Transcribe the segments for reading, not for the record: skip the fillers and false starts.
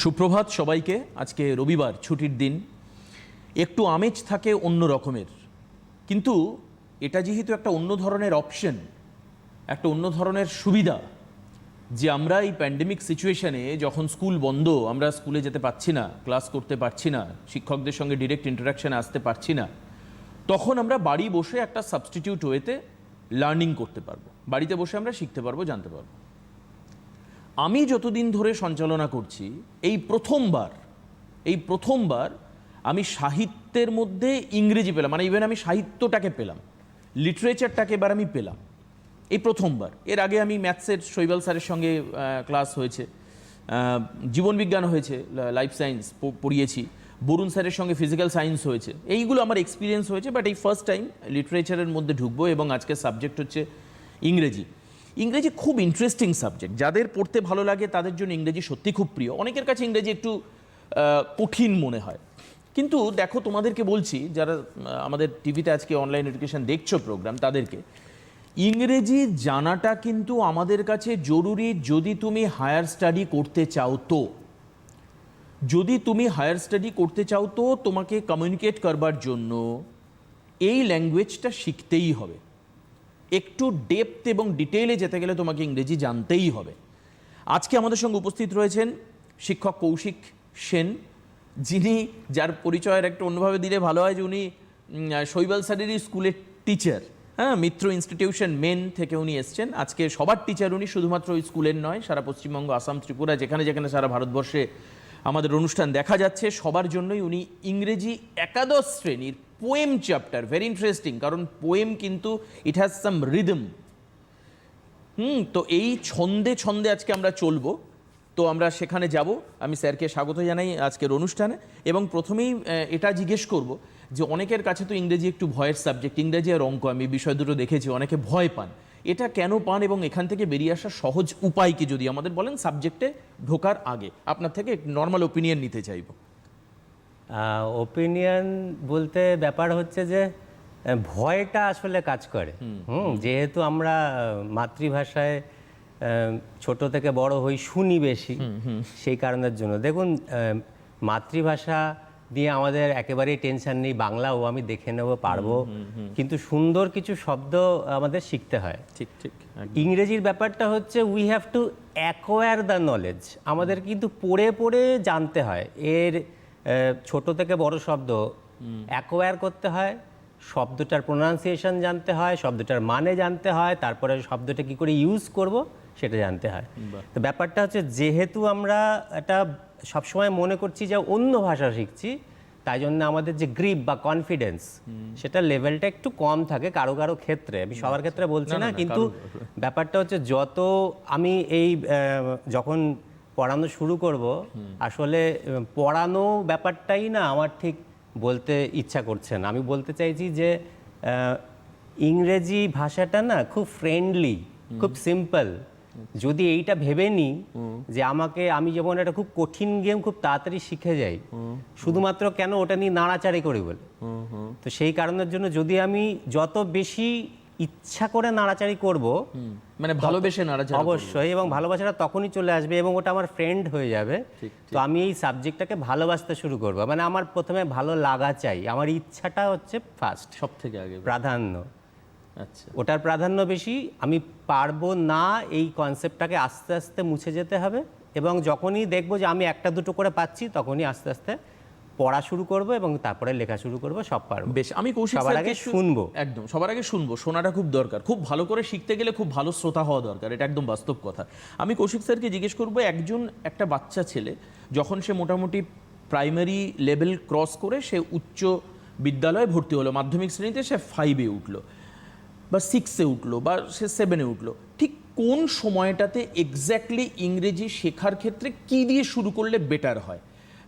সুপ্রভাত সবাইকে। আজকে রবিবার, ছুটির দিন, একটু আমেজ থাকে অন্য রকমের। কিন্তু এটা যেহেতু একটা অন্য ধরনের অপশন, একটা অন্য ধরনের সুবিধা, যে আমরা এই প্যান্ডেমিক সিচুয়েশনে যখন স্কুল বন্ধ, আমরা স্কুলে যেতে পারছি না, ক্লাস করতে পারছি না, শিক্ষকদের সঙ্গে ডিরেক্ট ইন্টারাকশানে আসতে পারছি না, তখন আমরা বাড়ি বসে একটা সাবস্টিটিউট ওয়েতে লার্নিং করতে পারবো। বাড়িতে বসে আমরা শিখতে পারবো, জানতে পারবো। আমি যতদিন ধরে সঞ্চালনা করছি, এই প্রথমবার আমি সাহিত্যের মধ্যে ইংরেজি পেলাম, মানে ইভেন আমি সাহিত্যটাকে পেলাম, লিটারেচারটাকে এবার আমি পেলাম এই প্রথমবার। এর আগে আমি ম্যাথসের শৈবাল স্যারের সঙ্গে ক্লাস হয়েছে, জীবনবিজ্ঞান হয়েছে, লাইফ সায়েন্স পড়িয়েছি, বরুণ স্যারের সঙ্গে ফিজিক্যাল সায়েন্স হয়েছে, এইগুলো আমার এক্সপিরিয়েন্স হয়েছে। বাট এই ফার্স্ট টাইম লিটারেচারের মধ্যে ঢুকবো এবং আজকের সাবজেক্ট হচ্ছে ইংরেজি। ইংরেজি খুব ইন্টারেস্টিং সাবজেক্ট, যাদের পড়তে ভালো লাগে তাদের জন্য ইংরেজি সত্যি খুব প্রিয়। অনেকের কাছে ইংরেজি একটু কঠিন মনে হয়, কিন্তু দেখো, তোমাদেরকে বলছি, যারা আমাদের টিভিতে আজকে অনলাইন এডুকেশন দেখছো প্রোগ্রাম, তাদেরকে ইংরেজি জানাটা কিন্তু আমাদের কাছে জরুরি। যদি তুমি হায়ার স্টাডি করতে চাও তো তোমাকে কমিউনিকেট করবার জন্য এই ল্যাঙ্গুয়েজটা শিখতেই হবে। একটু ডেপথ এবং ডিটেইলে যেতে গেলে তোমাকে ইংরেজি জানতেই হবে। আজকে আমাদের সঙ্গে উপস্থিত রয়েছেন শিক্ষক কৌশিক সেন, যার পরিচয়ের একটু অন্যভাবে দিলে ভালো হয়, যে উনি শৈবাল স্যারেরই স্কুলের টিচার। হ্যাঁ, মিত্র ইনস্টিটিউশন মেন থেকে উনি এসছেন। আজকে সবার টিচার উনি, শুধুমাত্র ওই স্কুলের নয়, সারা পশ্চিমবঙ্গ, আসাম, ত্রিপুরা, যেখানে যেখানে সারা ভারতবর্ষে আমাদের অনুষ্ঠান দেখা যাচ্ছে, সবার জন্যই উনি ইংরেজি একাদশ শ্রেণীর পোয়েম চ্যাপ্টার, ভেরি ইন্টারেস্টিং, কারণ পোয়েম কিন্তু ইট হ্যাজ সাম রিদম। তো এই ছন্দে ছন্দে আজকে আমরা চলবো, তো আমরা সেখানে যাব। আমি স্যারকে স্বাগত জানাই আজকের অনুষ্ঠানে, এবং প্রথমেই এটা জিজ্ঞেস করব যে অনেকের কাছে তো ইংরেজি একটু ভয়ের সাবজেক্ট, ইংরেজি আর অঙ্ক, আমি বিষয় দুটো দেখেছি, অনেকে ভয় পান। এটা কেন পান এবং এখান থেকে বেরিয়ে আসার সহজ উপায় কি যদি আমাদের বলেন সাবজেক্টে ঢোকার আগে? আপনার থেকে নর্মাল ওপিনিয়ন নিতে চাইব। ওপিনিয়ন বলতে ব্যাপার হচ্ছে যে ভয়টা আসলে কাজ করে। যেহেতু আমরা মাতৃভাষায় ছোট থেকে বড় হই, শুনি বেশি, সেই কারণের জন্য। দেখুন, মাতৃভাষা দিয়ে আমাদের একেবারেই টেনশন নেই, বাংলাও আমি দেখে নেব, পারবো, কিন্তু সুন্দর কিছু শব্দ আমাদের শিখতে হয়। ঠিক ঠিক। ইংরেজির ব্যাপারটা হচ্ছে we have to acquire the knowledge. আমাদের কিন্তু পড়ে পড়ে জানতে হয়। এর ছোট থেকে বড় শব্দ অ্যাকোয়ার করতে হয়, শব্দটার প্রোনাউন্সিয়েশন জানতে হয়, শব্দটার মানে জানতে হয়, তারপরে শব্দটা কি করে ইউজ করব সেটা জানতে হয়। তো ব্যাপারটা হচ্ছে, যেহেতু আমরা এটা সবসময় মনে করছি যে অন্য ভাষা শিখছি, তাই জন্য আমাদের যে গ্রিপ বা কনফিডেন্স, সেটা লেভেলটা একটু কম থাকে কারো কারো ক্ষেত্রে। আমি সবার ক্ষেত্রে বলছি না, কিন্তু ব্যাপারটা হচ্ছে যত আমি যখন পড়ানো শুরু করব, আসলে পড়ানো ব্যাপারটাই না আমার ঠিক বলতে ইচ্ছা করছে না। আমি বলতে চাইছি যে ইংরেজি ভাষাটা না খুব ফ্রেন্ডলি, খুব সিম্পল। যদি এইটা ভেবে নিই যে আমি যেমন একটা খুব কঠিন গেম খুব তাড়াতাড়ি শিখে যাই, শুধুমাত্র কেন ওটা নিয়ে নাড়াচাড়ি করি বলে, তো সেই কারণের জন্য যদি আমি যত বেশি ইচ্ছা করে নাড়াচাড়ি করব, মানে ভালোবেসে নাড়াচাড়ি, অবশ্যই, এবং ভালোবাসাটা তখনই চলে আসবে এবং ওটা আমার ফ্রেন্ড হয়ে যাবে। তো আমি এই সাবজেক্টটাকে ভালোবাসতে শুরু করব। মানে আমার প্রথমে ভালো লাগা চাই, আমার ইচ্ছাটা হচ্ছে ফার্স্ট, সব থেকে আগে প্রাধান্য। আচ্ছা, ওটার প্রাধান্য বেশি। আমি পারবো না এই কনসেপ্টটাকে আস্তে আস্তে মুছে যেতে হবে, এবং যখনই দেখবো যে আমি একটা দুটো করে পাচ্ছি, তখনই আস্তে আস্তে পড়া শুরু করব এবং তারপরে লেখা শুরু করব, সব পারবো। বেশ, আমি কৌশিক সবার আগে শুনবো। একদম, সবার আগে শুনবো। শোনাটা খুব দরকার। খুব ভালো করে শিখতে গেলে খুব ভালো শ্রোতা হওয়া দরকার, এটা একদম বাস্তব কথা। আমি কৌশিক স্যারকে জিজ্ঞেস করবো, একটা বাচ্চা ছেলে যখন সে মোটামুটি প্রাইমারি লেভেল ক্রস করে সে উচ্চ বিদ্যালয়ে ভর্তি হলো, মাধ্যমিক শ্রেণীতে সে 5-এ উঠলো বা 6-এ উঠলো বা সে 7-এ উঠলো, ঠিক কোন সময়টাতে এক্স্যাক্টলি ইংরেজি শেখার ক্ষেত্রে কি দিয়ে শুরু করলে বেটার হয়?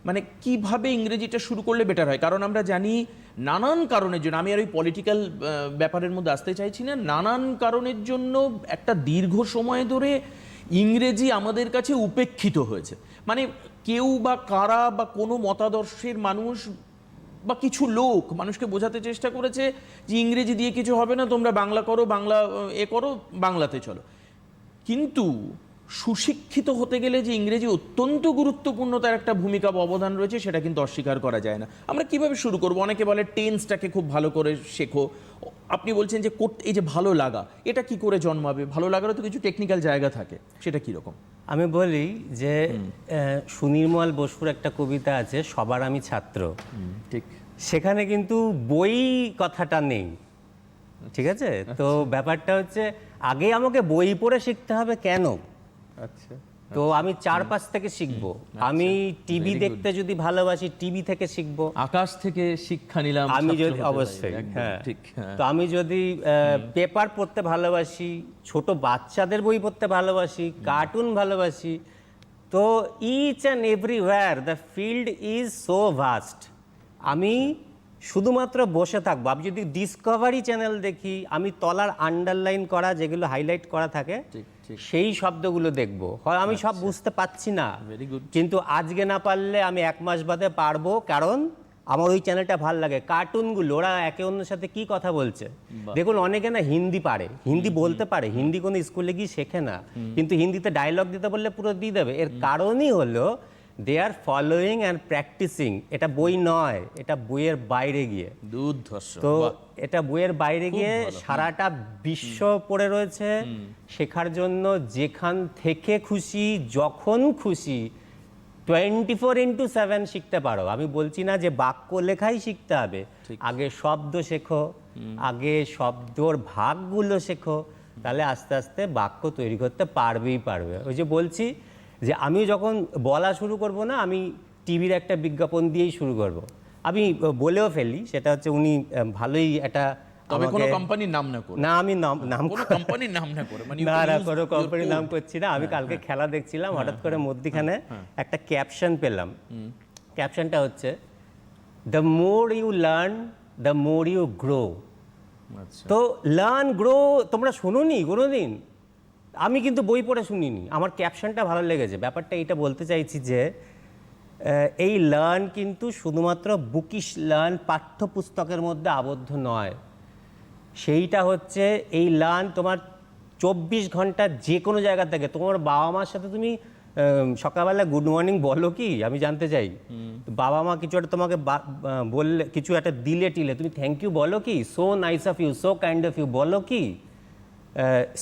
মানে কিভাবে ইংরেজিটা শুরু করলে বেটার হয়? কারণ আমরা জানি নানান কারণের জন্য, আমি আর ওই পলিটিক্যাল ব্যাপারের মধ্যে আসতে চাইছি না, নানান কারণের জন্য একটা দীর্ঘ সময় ধরে ইংরেজি আমাদের কাছে উপেক্ষিত হয়েছে। মানে কেউ বা কারা বা কোনো মতাদর্শের মানুষ বা কিছু লোক মানুষকে বোঝাতে চেষ্টা করেছে যে ইংরেজি দিয়ে কিছু হবে না, তোমরা বাংলা করো, বাংলা করো, বাংলাতে চলো। কিন্তু সুশিক্ষিত হতে গেলে যে ইংরেজি অত্যন্ত গুরুত্বপূর্ণ তার একটা ভূমিকা বা অবদান রয়েছে সেটা কিন্তু অস্বীকার করা যায় না। আমরা কিভাবে শুরু করব? অনেকে বলে টেন্সটাকে খুব ভালো করে শেখো। আপনি বলছেন যে এই যে ভালো লাগা, এটা কি করে জন্মাবে? ভালো লাগারও তো কিছু টেকনিক্যাল জায়গা থাকে, সেটা কি রকম? আমি বলি যে সুনির্মল বসুর একটা কবিতা আছে, সবার আমি ছাত্র। ঠিক। সেখানে কিন্তু বই কথাটা নেই, ঠিক আছে? তো ব্যাপারটা হচ্ছে আগে আমাকে বই পড়ে শিখতে হবে কেন? আচ্ছা। তো আমি 4-5 থেকে শিখবো। আমি টিভি দেখতে যদি ভালোবাসি, টিভি থেকে শিখবো। আকাশ থেকে শিক্ষা নিলাম আমি ছাত্র যদি হতে অবশ্যই, পারি। একদম হ্যাঁ। ঠিক, হ্যাঁ। তো আমি যদি পেপার পড়তে ভালোবাসি, ছোট বাচ্চাদের বই পড়তে ভালোবাসি, কার্টুন ভালোবাসি, তো each and everywhere the field is so vast. আমি শুধুমাত্র বসে থাকবো। আমি যদি ডিসকভারি চ্যানেল দেখি, আমি তলার আন্ডারলাইন করা যেগুলো হাইলাইট করা থাকে ঠিক, ঠিক। সেই শব্দগুলো দেখবো। হয় আমি সব বুঝতে পারছি না, Very good. কিন্তু আজকে না পারলে আমি 1 মাস বাদে পারবো, কারণ আমার ওই চ্যানেলটা ভালো লাগে। কার্টুনগুলো ওরা একে অন্যের সাথে কি কথা বলছে দেখুন। অনেকে না হিন্দি পারে, হিন্দি বলতে পারে, হিন্দি কোনো স্কুলে গিয়ে শেখে না, কিন্তু হিন্দিতে ডায়লগ দিতে বললে পুরো দিয়ে দেবে। এর কারণই হলো দে আর ফলোয়িং অ্যান্ড প্র্যাকটিসিং। এটা বই নয়, এটা বইয়ের বাইরে গিয়ে। দুর্ধর্ষ। তো এটা বইয়ের বাইরে গিয়ে সারাটা বিশ্ব পড়ে রয়েছে শেখার জন্য। যেখান থেকে খুশি, যখন খুশি, 24/7 শিখতে পারো। আমি বলছি না যে বাক্য লেখাই শিখতে হবে, আগে শব্দ শেখো, আগে শব্দর ভাগগুলো শেখো, তাহলে আস্তে আস্তে বাক্য তৈরি করতে পারবে। ওই যে বলছি যে আমি যখন বলা শুরু করব না, আমি টিভির একটা বিজ্ঞাপন দিয়েই শুরু করব। আমি বলেও ফেলি, সেটা হচ্ছে উনি ভালোই একটা, তবে কোনো কোম্পানির নাম না করে। না আমি নাম কোনো কোম্পানির নাম না করে, মানে না কোনো কোম্পানির নাম করছি না। আমি কালকে খেলা দেখছিলাম, হঠাৎ করে মধ্যখানে একটা ক্যাপশন পেলাম। ক্যাপশনটা হচ্ছে the more you learn the more you grow. তো লার্ন গ্রো তোমরা শুনোনি কোনোদিন? আমি কিন্তু বই পড়ে শুনিনি, আমার ক্যাপশনটা ভালো লেগেছে। ব্যাপারটা এইটা বলতে চাইছি যে এই লার্ন কিন্তু শুধুমাত্র বুকিশ লার্ন, পাঠ্যপুস্তকের মধ্যে আবদ্ধ নয়। সেইটা হচ্ছে এই লার্ন তোমার 24 ঘন্টা যে কোনো জায়গা থেকে। তোমার বাবা মার সাথে তুমি সকালবেলা গুড মর্নিং বলো কি? আমি জানতে চাই। বাবা মা কিছু একটা তোমাকে বললে, কিছু একটা দিলে টিলে, তুমি থ্যাংক ইউ বলো কি? So nice of you, so kind of you বলো কি?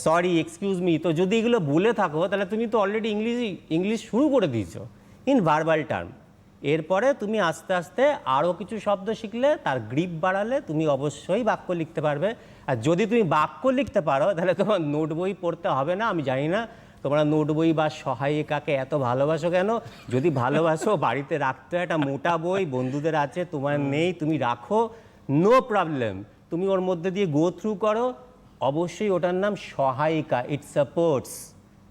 Sorry, excuse me. তো যদি এগুলো বলে থাকো তাহলে তুমি তো অলরেডি ইংলিশ শুরু করে দিয়েছো ইন ভার্বাল টার্ম। এরপরে তুমি আস্তে আস্তে আরও কিছু শব্দ শিখলে, তার গ্রিপ বাড়ালে তুমি অবশ্যই বাক্য লিখতে পারবে। আর যদি তুমি বাক্য লিখতে পারো তাহলে তোমার নোট বই পড়তে হবে না। আমি জানি না তোমরা নোট বই বা সহায়িকাকে এত ভালোবাসো কেন। যদি ভালোবাসো, বাড়িতে রাখতে একটা মোটা বই বন্ধুদের আছে, তোমার নেই, তুমি রাখো, নো প্রবলেম। তুমি ওর মধ্যে দিয়ে গো থ্রু করো। অবশ্যই ওটার নাম সহায়িকা, ইট সাপোর্টস।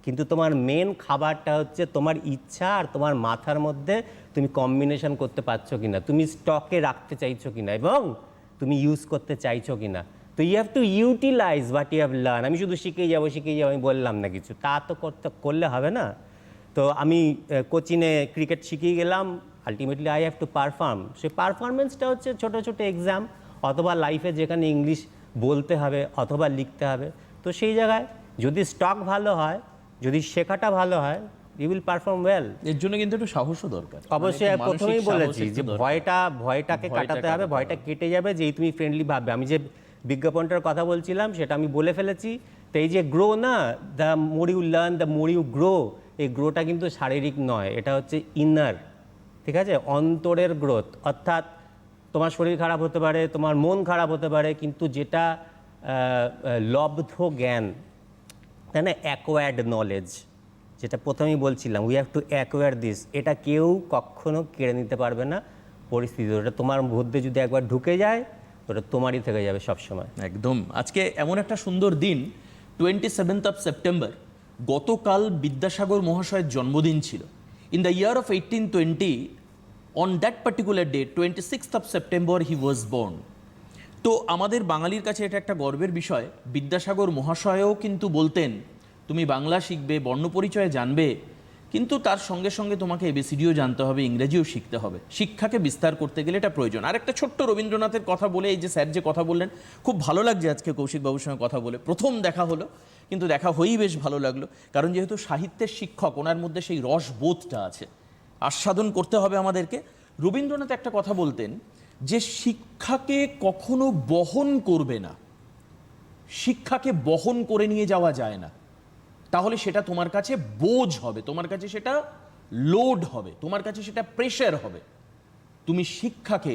কিন্তু তোমার মেন খাবারটা হচ্ছে তোমার ইচ্ছা আর তোমার মাথার মধ্যে তুমি কম্বিনেশন করতে পারছো কিনা, তুমি স্টকে রাখতে চাইছো কিনা, এবং তুমি ইউজ করতে চাইছো কিনা। তো you have to utilize what you have learn. আমি শুধু শিখেই যাবো, আমি বললাম না কিছু, তা তো করলে হবে না। তো আমি কোচিনে ক্রিকেট শিখিয়ে গেলাম, ultimately I have to perform. সেই পারফরমেন্সটা হচ্ছে ছোটো ছোটো এক্সাম, অথবা লাইফে যেখানে ইংলিশ বলতে হবে অথবা লিখতে হবে। তো সেই জায়গায় যদি স্টক ভালো হয়, যদি শেখাটা ভালো হয়, ইউ উইল পারফর্ম ওয়েল। এর জন্য কিন্তু একটু সাহসও দরকার। অবশ্যই প্রথমেই বলেছি যে ভয়টাকে কাটাতে হবে, ভয়টা কেটে যাবে যেই তুমি ফ্রেন্ডলি ভাববে। আমি যে বিজ্ঞাপনটার কথা বলছিলাম সেটা আমি বলে ফেলেছি। তো এই যে গ্রো না, the more you learn the more you grow, এই গ্রোটা কিন্তু শারীরিক নয়, এটা হচ্ছে ইনার, ঠিক আছে, অন্তরের গ্রোথ। অর্থাৎ তোমার শরীর খারাপ হতে পারে, তোমার মন খারাপ হতে পারে, কিন্তু যেটা লব্ধ জ্ঞান, তাই না, অ্যাকোয়ার্ড নলেজ, যেটা প্রথমেই বলছিলাম, we have to acquire this. এটা কেউ কখনো কেড়ে নিতে পারবে না পরিস্থিতি। ওটা তোমার মধ্যে যদি একবার ঢুকে যায়, ওটা তোমারই থেকে যাবে সবসময়। একদম। আজকে এমন একটা সুন্দর দিন, 27th of September। গতকাল বিদ্যাসাগর মহাশয়ের জন্মদিন ছিল। In the year of 1820, on that particular day, 26th of September, he was born. তো আমাদের বাঙালির কাছে এটা একটা গর্বের বিষয়। বিদ্যাসাগর মহাশয়ও কিন্তু বলতেন, তুমি বাংলা শিখবে, বর্ণপরিচয় জানবে, কিন্তু তার সঙ্গে সঙ্গে তোমাকে এবিসিডিও জানতে হবে, ইংরেজিও শিখতে হবে। শিক্ষাকে বিস্তার করতে গেলে এটা প্রয়োজন। আর একটা ছোট্ট রবীন্দ্রনাথের কথা বলে, এই যে স্যার যে কথা বললেন, খুব ভালো লাগছে আজকে কৌশিকবাবুর সঙ্গে কথা বলে। প্রথম দেখা হলো, কিন্তু দেখা হয়েই বেশ ভালো লাগলো, কারণ যেহেতু সাহিত্যের শিক্ষক, ওনার মধ্যে সেই রসবোধটা আছে, আস্বাদন করতে হবে আমাদেরকে। রবীন্দ্রনাথ একটা কথা বলতেন যে শিক্ষাকে কখনো বহন করবে না, শিক্ষাকে বহন করে নিয়ে যাওয়া যায় না, তাহলে সেটা তোমার কাছে বোঝ হবে, তোমার কাছে সেটা লোড হবে, তোমার কাছে সেটা প্রেশার হবে। তুমি শিক্ষাকে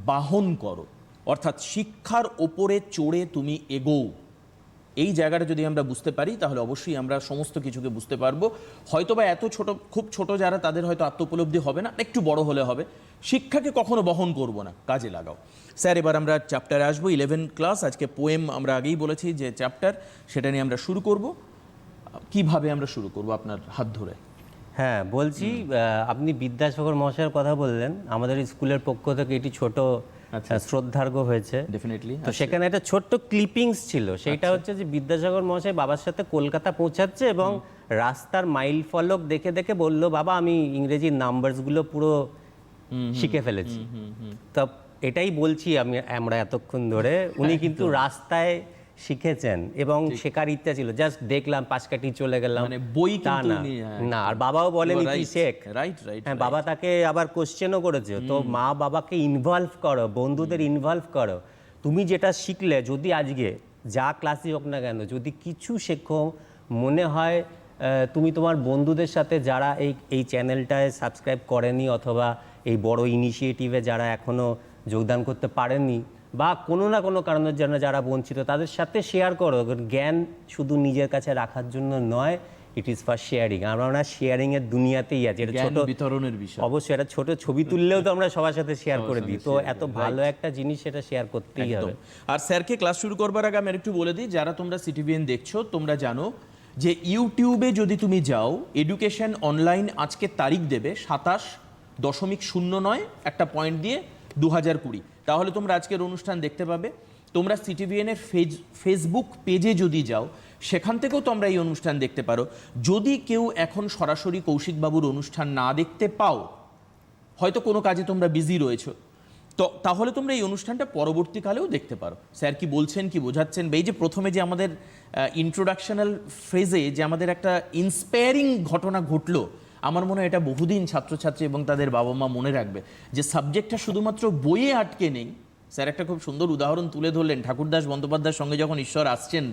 বাহন করো, অর্থাৎ শিক্ষার ওপরে চড়ে তুমি এগোও। এই জায়গাটা যদি আমরা বুঝতে পারি তাহলে অবশ্যই আমরা সমস্ত কিছুকে বুঝতে পারবো। হয়তোবা এত ছোট, খুব ছোট যারা, তাদের হয়তো আত্মোপলব্ধি হবে না, একটু বড় হলে হবে। শিক্ষাকে কখনো বহন করব না, কাজে লাগাও। স্যার, এবার আমরা চ্যাপ্টারে আসবো, 11 ক্লাস। আজকে পোয়েম আমরা আগেই বলেছি যে চ্যাপ্টার, সেটা নিয়ে আমরা শুরু করব। কিভাবে আমরা শুরু করব আপনার হাত ধরে? হ্যাঁ বলছি, আপনি বিদ্যাসাগর মহাশয়ের কথা বললেন, আমাদের স্কুলের পক্ষ থেকে এটি ছোট শ্রদ্ধার্ঘ হয়েছে ডেফিনেটলি। তো সেখানে একটা ছোট্ট ক্লিপিংস ছিল, সেইটা হচ্ছে যে বিদ্যাসাগর মহাশয় বাবার সাথে কলকাতা পৌঁছাচ্ছে এবং রাস্তার মাইল ফলক দেখে দেখে বলল, বাবা আমি ইংরেজি নাম্বারসগুলো পুরো শিখে ফেলেছি। তো এটাই বলছি আমরা এতক্ষণ ধরে, উনি কিন্তু রাস্তায় শিখেছেন এবং শেখার ইচ্ছা ছিল, জাস্ট দেখলাম পাশ কাটিয়ে চলে গেলাম, মানে বই তা কিন্তু না। না, আর বাবাও বলেনি তুই শেখ। Right right. হ্যাঁ, বাবা তাকে আবার কোশ্চেনও করেছে, তো মা বাবাকে ইনভলভ করো, বন্ধুদের ইনভলভ করো। তুমি যেটা শিখলে, যদি আজকে যা ক্লাসই হোক না কেন, যদি কিছু শেখো, মনে হয় তুমি তোমার বন্ধুদের সাথে, যারা এই চ্যানেলটায় সাবস্ক্রাইব করেনি অথবা এই বড় ইনিশিয়েটিভে যারা এখনো যোগদান করতে পারেনি বা কোনো না কোনো কারণের জন্য যারা বঞ্চিত, তাদের সাথে শেয়ার করো। জ্ঞান শুধু নিজের কাছে রাখার জন্য নয়, ইট ইজ ফর শেয়ারিং। আমরা শেয়ারিং এর দুনিয়াতেই আছি। এটা ছোট বিতরণের বিষয়, অবশ্যই একটা ছোট ছবি তুললেও তো আমরা সবার সাথে শেয়ার করে দিই, তো এত ভালো একটা জিনিস, সেটা শেয়ার করতেই হবে। আর স্যারকে ক্লাস শুরু করবার আগে আমি একটু বলে দিই, যারা তোমরা সিটিভিএন দেখছো, তোমরা জানো যে ইউটিউবে যদি তুমি যাও, এডুকেশন অনলাইন আজকে তারিখ দেবে 27.09 একটা পয়েন্ট দিয়ে 2020, তাহলে তোমরা আজকের অনুষ্ঠান দেখতে পাবে। তোমরা সিটিভিএনের ফেসবুক পেজে যদি যাও, সেখান থেকেও তোমরা এই অনুষ্ঠান দেখতে পারো। যদি কেউ এখন সরাসরি কৌশিকবাবুর অনুষ্ঠান না দেখতে পাও, হয়তো কোনো কাজে তোমরা বিজি রয়েছো, তো তাহলে তোমরা এই অনুষ্ঠানটা পরবর্তীকালেও দেখতে পারো। স্যার কি বলছেন, কি বোঝাচ্ছেন, এই যে প্রথমে যে আমাদের ইন্ট্রোডাকশনাল ফ্রেজে যে আমাদের একটা ইন্সপায়ারিং ঘটনা ঘটলো, আমার মনে হয় এটা বহুদিন ছাত্রছাত্রী এবং তাদের বাবা মা মনে রাখবে, যে সাবজেক্টটা শুধুমাত্র বইয়ে আটকে নেই। স্যার একটা খুব সুন্দর উদাহরণ তুলে ধরলেন, ঠাকুরদাস বন্দ্যোপাধ্যায়ের সঙ্গে যখন ঈশ্বর আসছেন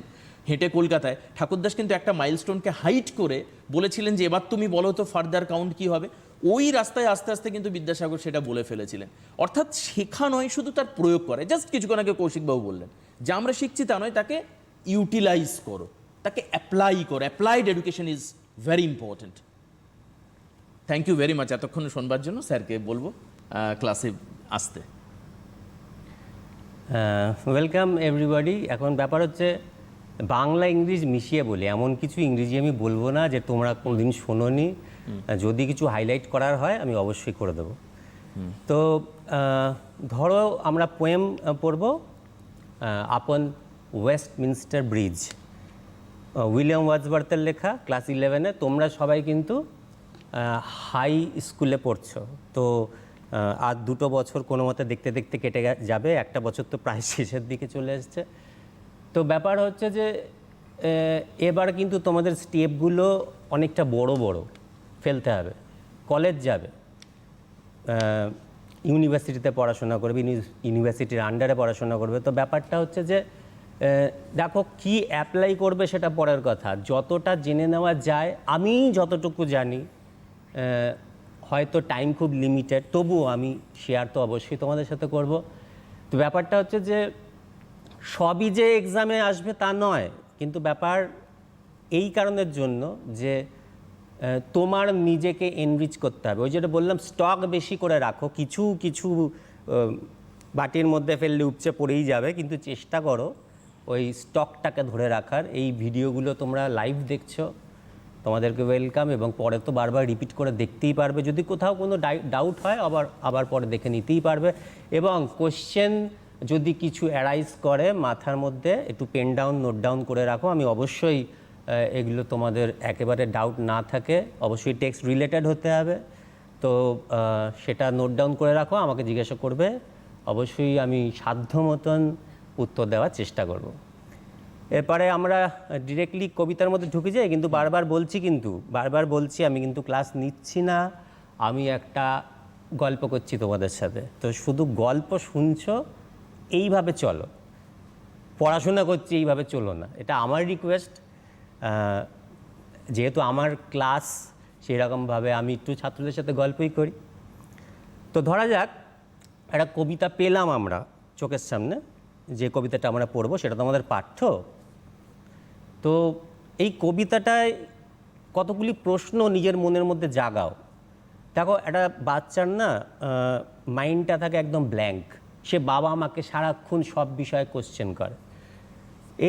হেঁটে কলকাতায়, ঠাকুরদাস কিন্তু একটা মাইলস্টোনকে হাইট করে বলেছিলেন যে এবার তুমি বলো তো ফার্দার কাউন্ট কি হবে। ওই রাস্তায় আস্তে আস্তে কিন্তু বিদ্যাসাগর সেটা বলে ফেলেছিলেন। অর্থাৎ শেখা নয় শুধু তার প্রয়োগ করে। জাস্ট কিছুক্ষণ আগে কৌশিকবাবু বললেন যে আমরা শিখছি তা নয়, তাকে ইউটিলাইজ করো, তাকে অ্যাপ্লাই করো। Applied education is very important. Thank you very much এতক্ষণ শোনবার জন্য। স্যারকে বলবো ক্লাসে আসতে। Welcome everybody. এখন ব্যাপার হচ্ছে, বাংলা ইংলিশ মিশিয়ে বলি, এমন কিছু ইংরেজি আমি বলবো না যে তোমরা কোনোদিন শোনোনি। যদি কিছু হাইলাইট করার হয় আমি অবশ্যই করে দেবো। তো ধরো আমরা পোয়েম পড়ব, আপন ওয়েস্টমিনস্টার ব্রিজ, উইলিয়াম ওয়ার্ডসওয়ার্থের লেখা, ক্লাস 11-এ। তোমরা সবাই কিন্তু হাই স্কুলে পড়ছো, তো আর 2 বছর কোনো মতে দেখতে দেখতে কেটে যাবে, একটা বছর তো প্রায় শেষের দিকে চলে এসছে। তো ব্যাপার হচ্ছে যে এবার কিন্তু তোমাদের স্টেপগুলো অনেকটা বড় বড় ফেলতে হবে। কলেজ যাবে, ইউনিভার্সিটিতে পড়াশোনা করবে, ইউনিভার্সিটির আন্ডারে পড়াশোনা করবে। তো ব্যাপারটা হচ্ছে যে দেখো কি অ্যাপ্লাই করবে সেটা পরের কথা, যতটা জেনে নেওয়া যায়, আমি যতটুকু জানি, হয়তো টাইম খুব লিমিটেড, তবুও আমি শেয়ার তো অবশ্যই তোমাদের সাথে করব। তো ব্যাপারটা হচ্ছে যে সবই যে এক্সামে আসবে তা নয়, কিন্তু ব্যাপার এই কারণের জন্য যে তোমার নিজেকে এনরিচ করতে হবে। ওই যেটা বললাম, স্টক বেশি করে রাখো, কিছু কিছু বাটির মধ্যে ফেললে উপচে পড়েই যাবে, কিন্তু চেষ্টা করো ওই স্টকটাকে ধরে রাখার। এই ভিডিওগুলো তোমরা লাইভ দেখছো, তোমাদেরকে ওয়েলকাম, এবং পরে তো বারবার রিপিট করে দেখতেই পারবে। যদি কোথাও কোনো ডাউট হয় আবার পরে দেখে নিতেই পারবে। এবং কোশ্চেন যদি কিছু অ্যারাইজ করে মাথার মধ্যে, একটু পেন ডাউন, নোট ডাউন করে রাখো। আমি অবশ্যই এগুলো তোমাদের একেবারে ডাউট না থাকে, অবশ্যই টেক্সট রিলেটেড হতে হবে, তো সেটা নোট ডাউন করে রাখো, আমাকে জিজ্ঞাসা করবে, অবশ্যই আমি সাধ্য মতন উত্তর দেওয়ার চেষ্টা করব। এরপরে আমরা ডিরেক্টলি কবিতার মধ্যে ঢুকে যাই, কিন্তু বারবার বলছি আমি কিন্তু ক্লাস নিচ্ছি না, আমি একটা গল্প করছি তোমাদের সাথে। তো শুধু গল্প শুনছো, এইভাবে চলো, পড়াশোনা করছি এইভাবে চলো না, এটা আমার রিকোয়েস্ট। যেহেতু আমার ক্লাস, সেরকমভাবে আমি একটু ছাত্রদের সাথে গল্পই করি। তো ধরা যাক একটা কবিতা পেলাম আমরা চোখের সামনে, যে কবিতাটা আমরা পড়বো সেটা তো আমাদের পাঠ্য। তো এই কবিতাটায় কতগুলি প্রশ্ন নিজের মনের মধ্যে জাগাও। দেখো, একটা বাচ্চার না মাইন্ডটা থাকে একদম ব্ল্যাঙ্ক, সে বাবা মাকে সারাক্ষণ সব বিষয়ে কোশ্চেন করে।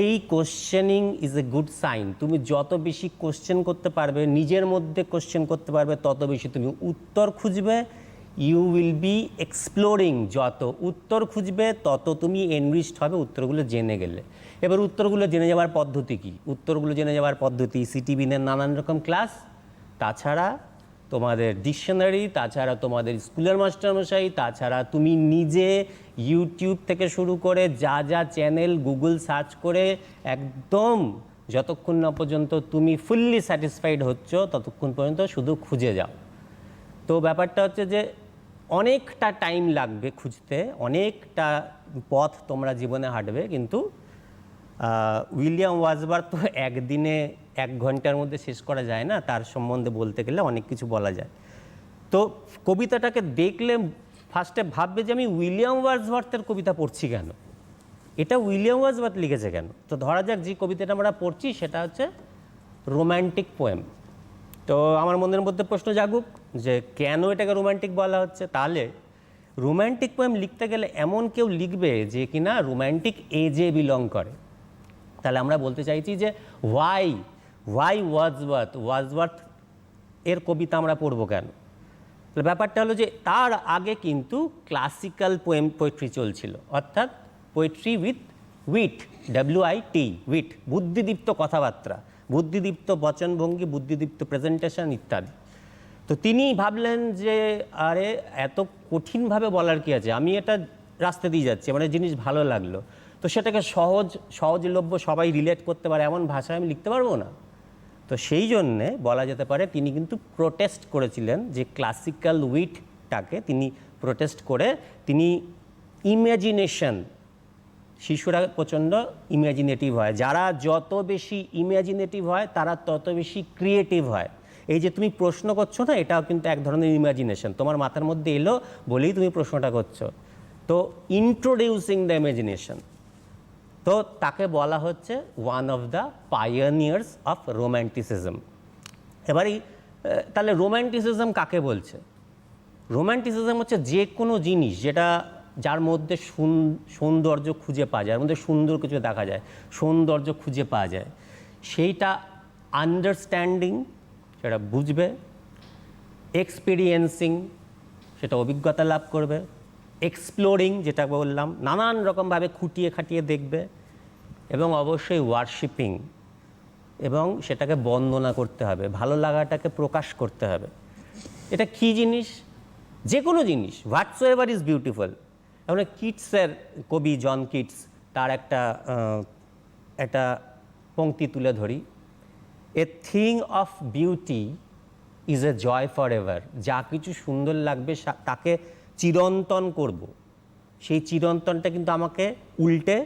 এই questioning is a good sign. তুমি যত বেশি কোশ্চেন করতে পারবে, নিজের মধ্যে কোশ্চেন করতে পারবে, তত বেশি তুমি উত্তর খুঁজবে। You will be exploring. যত উত্তর খুঁজবে তত তুমি এনরিচড হবে উত্তরগুলো জেনে গেলে। এবার উত্তরগুলো জেনে যাওয়ার পদ্ধতি কী? উত্তরগুলো জেনে যাওয়ার পদ্ধতি সিটিবিনের নানান রকম ক্লাস, তাছাড়া তোমাদের ডিকশনারি, তাছাড়া তোমাদের স্কুলের মাস্টারমশাই, তাছাড়া তুমি নিজে ইউটিউব থেকে শুরু করে যা যা চ্যানেল গুগল সার্চ করে একদম যতক্ষণ না পর্যন্ত তুমি ফুললি স্যাটিসফাইড হচ্ছ ততক্ষণ পর্যন্ত শুধু খুঁজে যাও। তো ব্যাপারটা হচ্ছে যে অনেকটা টাইম লাগবে খুঁজতে, অনেকটা পথ তোমরা জীবনে হাঁটবে, কিন্তু উইলিয়াম ওয়ার্ডসওয়ার্থ তো একদিনে 1 ঘন্টার মধ্যে শেষ করা যায় না, তার সম্বন্ধে বলতে গেলে অনেক কিছু বলা যায়। তো কবিতাটাকে দেখলে ফার্স্টে ভাববে যে আমি উইলিয়াম ওয়ার্ডসওয়ার্থের কবিতা পড়ছি কেন, এটা উইলিয়াম ওয়ার্ডসওয়ার্থ লিখেছে কেন। তো ধরা যাক যে কবিতাটা আমরা পড়ছি সেটা হচ্ছে রোম্যান্টিক পোয়েম। তো আমার মনের মধ্যে প্রশ্ন জাগুক যে কেন এটাকে রোম্যান্টিক বলা হচ্ছে। তাহলে রোম্যান্টিক পোয়েম লিখতে গেলে এমন কেউ লিখবে যে কিনা রোম্যান্টিক এজে বিলং করে। তাহলে আমরা বলতে চাইছি যে ওয়াই ওয়ার্ডসওয়ার্থ এর কবিতা আমরা পড়বো কেন। তাহলে ব্যাপারটা হলো যে তার আগে কিন্তু ক্লাসিক্যাল পোয়েট্রি চলছিল, অর্থাৎ poetry with wit, WIT, wit, বুদ্ধিদীপ্ত কথাবার্তা, বুদ্ধিদীপ্ত বচনভঙ্গি, বুদ্ধিদীপ্ত প্রেজেন্টেশন ইত্যাদি। তো তিনি ভাবলেন যে আরে এত কঠিনভাবে বলার কি আছে, আমি এটা রাস্তা দিয়ে যাচ্ছি, মানে জিনিস ভালো লাগলো, তো সেটাকে সহজলভ্য সবাই রিলেট করতে পারে এমন ভাষায় আমি লিখতে পারবো না। তো সেই জন্যে বলা যেতে পারে তিনি কিন্তু প্রোটেস্ট করেছিলেন, যে ক্লাসিক্যাল উইটটাকে তিনি প্রোটেস্ট করে তিনি ইমাজিনেশন, শিশুরা প্রচণ্ড ইমাজিনেটিভ হয়, যারা যত বেশি ইমাজিনেটিভ হয় তারা তত বেশি ক্রিয়েটিভ হয়। এই যে তুমি প্রশ্ন করছো না, এটাও কিন্তু এক ধরনের ইমাজিনেশন, তোমার মাথার মধ্যে এলো বলেই তুমি প্রশ্নটা করছো। তো ইন্ট্রোডিউসিং দ্য ইমাজিনেশন, তো তাকে বলা হচ্ছে one of the pioneers of romanticism. এবারে তাহলে রোম্যান্টিসিজম কাকে বলছে? রোম্যান্টিসিজম হচ্ছে যে কোনো জিনিস যার মধ্যে সৌন্দর্য খুঁজে পাওয়া যায়, যার মধ্যে সুন্দর কিছু দেখা যায়, সৌন্দর্য খুঁজে পাওয়া যায়, সেইটা আন্ডারস্ট্যান্ডিং, সেটা বুঝবে, এক্সপিরিয়েন্সিং, সেটা অভিজ্ঞতা লাভ করবে, এক্সপ্লোরিং, যেটা বললাম নানান রকমভাবে খুঁটিয়ে খাটিয়ে দেখবে, এবং অবশ্যই ওয়ার্শিপিং, এবং সেটাকে বন্দনা করতে হবে, ভালো লাগাটাকে প্রকাশ করতে হবে। এটা কী জিনিস? যে কোনো জিনিস, হোয়াটসোএভার ইজ বিউটিফুল। আমরা কিটসের কবি জন কিটস, তার একটা পংক্তি তুলে ধরি, a thing of beauty is a joy for ever. যা কিছু সুন্দর লাগবে তাকে চিরন্তন করব, সেই চিরন্তনটা কিন্তু আমাকে উল্টে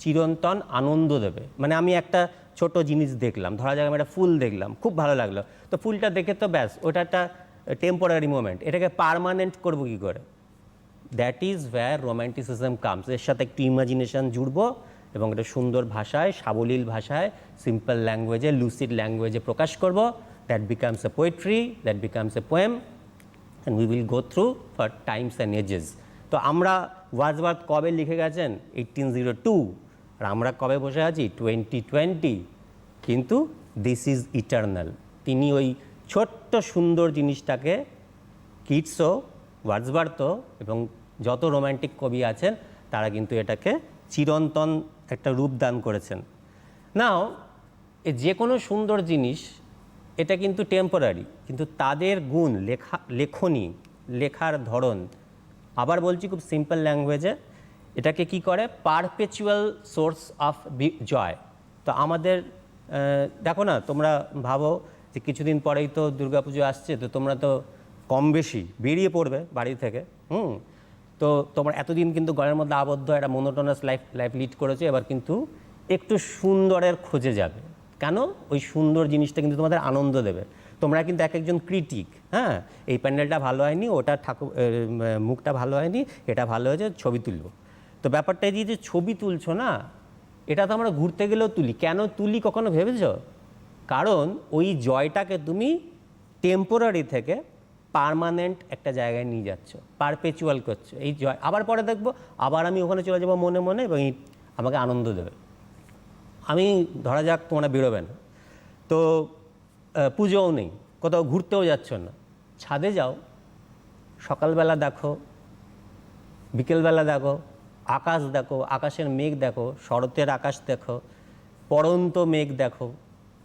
চিরন্তন আনন্দ দেবে। মানে আমি একটা ছোট জিনিস দেখলাম, ধরা যাক আমি একটা ফুল দেখলাম, খুব ভালো লাগলো, তো ফুলটা দেখে তো ব্যাস ওটা একটা টেম্পোরারি মোমেন্ট, এটাকে পার্মানেন্ট করবো কী করে? That is wire romanticism comes. এর সাথে একটু ইমাজিনেশন জুড়বো এবং একটা সুন্দর ভাষায়, সাবলীল ভাষায়, সিম্পল ল্যাঙ্গুয়েজে, লুসিড ল্যাঙ্গুয়েজে প্রকাশ করব। That becomes a poetry, that becomes a poem, and we will go through for times and ages. তো আমরা ওয়ার্ডসওয়ার্থ কবে লিখে গেছেন? 1802, আর আমরা কবে বসে আছি? 2020। কিন্তু দিস ইজ ইটার্নাল। তিনি ওই ছোট্ট সুন্দর জিনিসটাকে, কিটসও, ওয়ার্ডসওয়ার্থও এবং যত রোম্যান্টিক কবি আছেন তারা কিন্তু এটাকে চিরন্তন একটা রূপ দান করেছেন। নাও যে কোনো সুন্দর জিনিস এটা কিন্তু টেম্পোরারি, কিন্তু তাদের গুণ, লেখনী, লেখার ধরন, আবার বলছি খুব সিম্পল ল্যাঙ্গুয়েজে, এটাকে কি করে? Perpetual source of joy. তো আমাদের দেখো না, তোমরা ভাবো যে কিছুদিন পরেই তো দুর্গাপুজো আসছে, তো তোমরা তো কম বেশি বেরিয়ে পড়বে বাড়ি থেকে। তো তোমরা এতদিন কিন্তু ঘরের মধ্যে আবদ্ধ একটা মোনোটোনাস লাইফ লিড করেছো, এবার কিন্তু একটু সুন্দরের খোঁজে যাবে। কেন? ওই সুন্দর জিনিসটা কিন্তু তোমাদের আনন্দ দেবে। তোমরা কিন্তু এক একজন ক্রিটিক, হ্যাঁ, এই প্যান্ডেলটা ভালো হয়নি, ওটা মুখটা ভালো হয়নি, এটা ভালো হয়েছে, ছবি তুলব। তো ব্যাপারটা এই যে ছবি তুলছো না, এটা তো আমরা ঘুরতে গেলেও তুলি। কেন তুলি কখনো ভেবেছ? কারণ ওই জয়টাকে তুমি টেম্পোরারি থেকে পার্মানেন্ট একটা জায়গায় নিয়ে যাচ্ছ, পারপেচুয়াল করছো। এই জয় আবার পরে দেখবো, আবার আমি ওখানে চলে যাবো মনে মনে, এবং আমাকে আনন্দ দেবে। আমি ধরা যাক তোমরা বেরোবে না, তো পুজোও নেই, কোথাও ঘুরতেও যাচ্ছ না, ছাদে যাও, সকালবেলা দেখো, বিকেলবেলা দেখো, আকাশ দেখো, আকাশের মেঘ দেখো, শরতের আকাশ দেখো, পড়ন্ত মেঘ দেখো,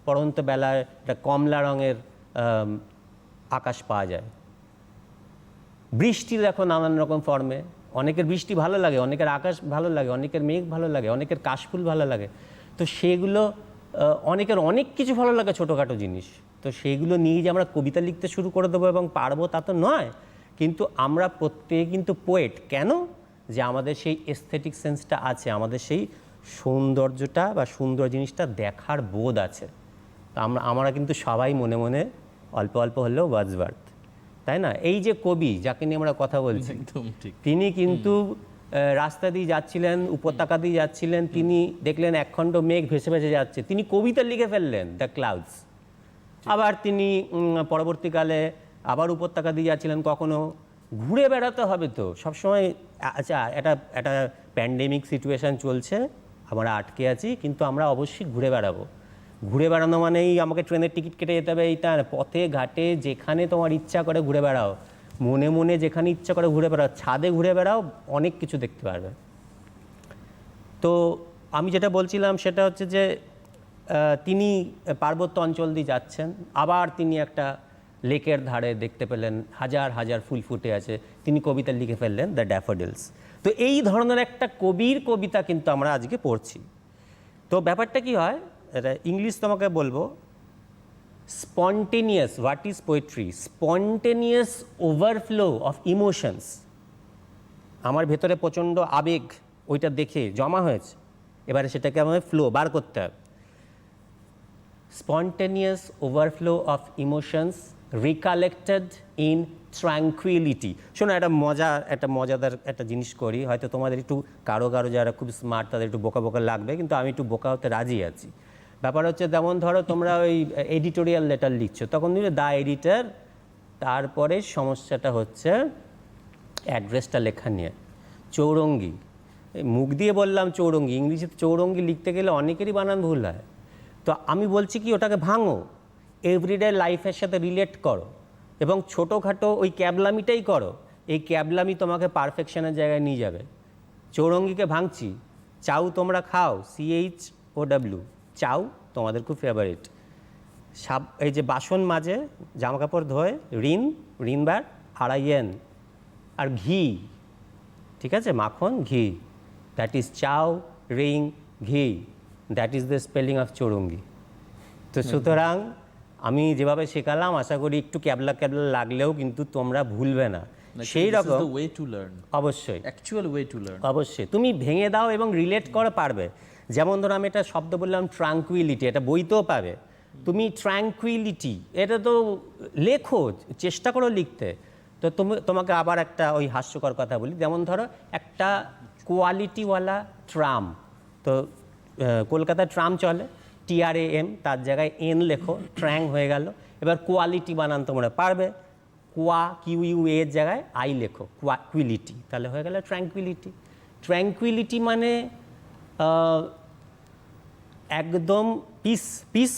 পড়ন্ত বেলায় একটা কমলা রঙের আকাশ পাওয়া যায়। বৃষ্টি দেখো নানান রকম ফর্মে, অনেকের বৃষ্টি ভালো লাগে, অনেকের আকাশ ভালো লাগে, অনেকের মেঘ ভালো লাগে, অনেকের কাশফুল ভালো লাগে। তো সেগুলো অনেকের অনেক কিছু ভালো লাগে, ছোটোখাটো জিনিস। তো সেইগুলো নিয়ে যে আমরা কবিতা লিখতে শুরু করে দেবো এবং পারবো তা তো নয়, কিন্তু আমরা প্রত্যেকে কিন্তু পোয়েট। কেন? যে আমাদের সেই এস্থেটিক সেন্সটা আছে, আমাদের সেই সৌন্দর্যটা বা সুন্দর জিনিসটা দেখার বোধ আছে। তো আমরা কিন্তু সবাই মনে মনে অল্প অল্প হলেও ওয়ার্ডসওয়ার্থ, তাই না? এই যে কবি যাকে নিয়ে আমরা কথা বলছি, একদম ঠিক। তিনি কিন্তু রাস্তা দিয়ে যাচ্ছিলেন, উপত্যকা দিয়ে যাচ্ছিলেন, তিনি দেখলেন একখণ্ড মেঘ ভেসে ভেসে যাচ্ছে, তিনি কবিতা লিখে ফেললেন, দ্য ক্লাউডস। আবার তিনি পরবর্তীকালে আবার উপত্যকা দিয়ে যাচ্ছিলেন, কখনো ঘুরে বেড়াতে হবে তো সবসময়। আচ্ছা, একটা প্যান্ডেমিক সিচুয়েশান চলছে, আমরা আটকে আছি, কিন্তু আমরা অবশ্যই ঘুরে বেড়াবো। ঘুরে বেড়ানো মানেই আমাকে ট্রেনের টিকিট কেটে যেতে হবে এইটা, পথে ঘাটে যেখানে তোমার ইচ্ছা করে ঘুরে বেড়াও, মনে মনে যেখানে ইচ্ছা করে ঘুরে বেড়াও, ছাদে ঘুরে বেড়াও, অনেক কিছু দেখতে পারবে। তো আমি যেটা বলছিলাম সেটা হচ্ছে যে তিনি পার্বত্য অঞ্চল দিয়ে যাচ্ছেন, আবার তিনি একটা লেকের ধারে দেখতে পেলেন হাজার হাজার ফুল ফুটে আছে, তিনি কবিতা লিখে ফেললেন, দ্য ড্যাফোডিলস। তো এই ধরনের একটা কবির কবিতা কিন্তু আমরা আজকে পড়ছি। তো ব্যাপারটা কি হয়, এটা ইংলিশ তোমাকে বলবো, spontaneous, what is poetry? Spontaneous overflow of emotions. আমার ভেতরে প্রচণ্ড আবেগ ওইটা দেখে জমা হয়েছে, এবারে সেটাকে আমাদের ফ্লো বার করতে হবে। Spontaneous overflow of emotions recollected in tranquillity. শোনো, একটা মজাদার একটা জিনিস করি, হয়তো তোমাদের একটু কারো যারা খুব স্মার্ট তাদের একটু বোকা বোকা লাগবে, কিন্তু আমি একটু বোকা হতে রাজি আছি। ব্যাপার হচ্ছে, যেমন ধরো তোমরা ওই এডিটোরিয়াল লেটার লিখছো, তখন দিলে দ্য এডিটর, তারপরে সমস্যাটা হচ্ছে অ্যাড্রেসটা লেখা নিয়ে। চৌরঙ্গি, মুখ দিয়ে বললাম চৌরঙ্গি, ইংরেজিতে চৌরঙ্গি লিখতে গেলে অনেকেরই বানান ভুল হয়। তো আমি বলছি কি, ওটাকে ভাঙো, এভরিডে লাইফের সাথে রিলেট করো, এবং ছোটোখাটো ওই ক্যাবলামিটাই করো। এই ক্যাবলামি তোমাকে পারফেকশনের জায়গায় নিয়ে যাবে। চৌরঙ্গিকে ভাঙছি, চাউ তোমরা খাও, CHOW, চাউ তোমাদের খুব ফেভারিট। এই যে বাসন মাজে, জামা কাপড় ধোয়, ঋণবার RIN, আর ঘি, ঠিক আছে, মাখন, ঘি, দ্যাট ইজ চাউ, রিং, ঘি, that is the spelling of Chowringhee. তো সুতরাং আমি যেভাবে শেখালাম, আশা করি একটু ক্যাবলা লাগলেও কিন্তু তোমরা ভুলবে না। সেই রকম ওয়ে টু লার্ন, অবশ্যই অ্যাকচুয়াল ওয়ে টু লার্ন। অবশ্যই তুমি ভেঙে দাও এবং রিলেট করে পারবে। যেমন ধরো আমি একটা শব্দ বললাম ট্রাঙ্কুইলিটি, এটা বইতেও পাবে। তুমি ট্রাঙ্কুইলিটি এটা তো লেখো, চেষ্টা করো লিখতে। তো তোমাকে আবার একটা ওই হাস্যকর কথা বলি, যেমন ধরো একটা কোয়ালিটিওয়ালা ট্রাম, তো কলকাতায় ট্রাম চলে, TRAM, তার জায়গায় N লেখো, ট্র্যাং হয়ে গেল। এবার কোয়ালিটি বানান তোমরা পারবে, QUA এর জায়গায় I লেখো, কুইলিটি, তাহলে হয়ে গেল ট্র্যাঙ্কুইলিটি। ট্র্যাঙ্কুইলিটি মানে একদম পিস,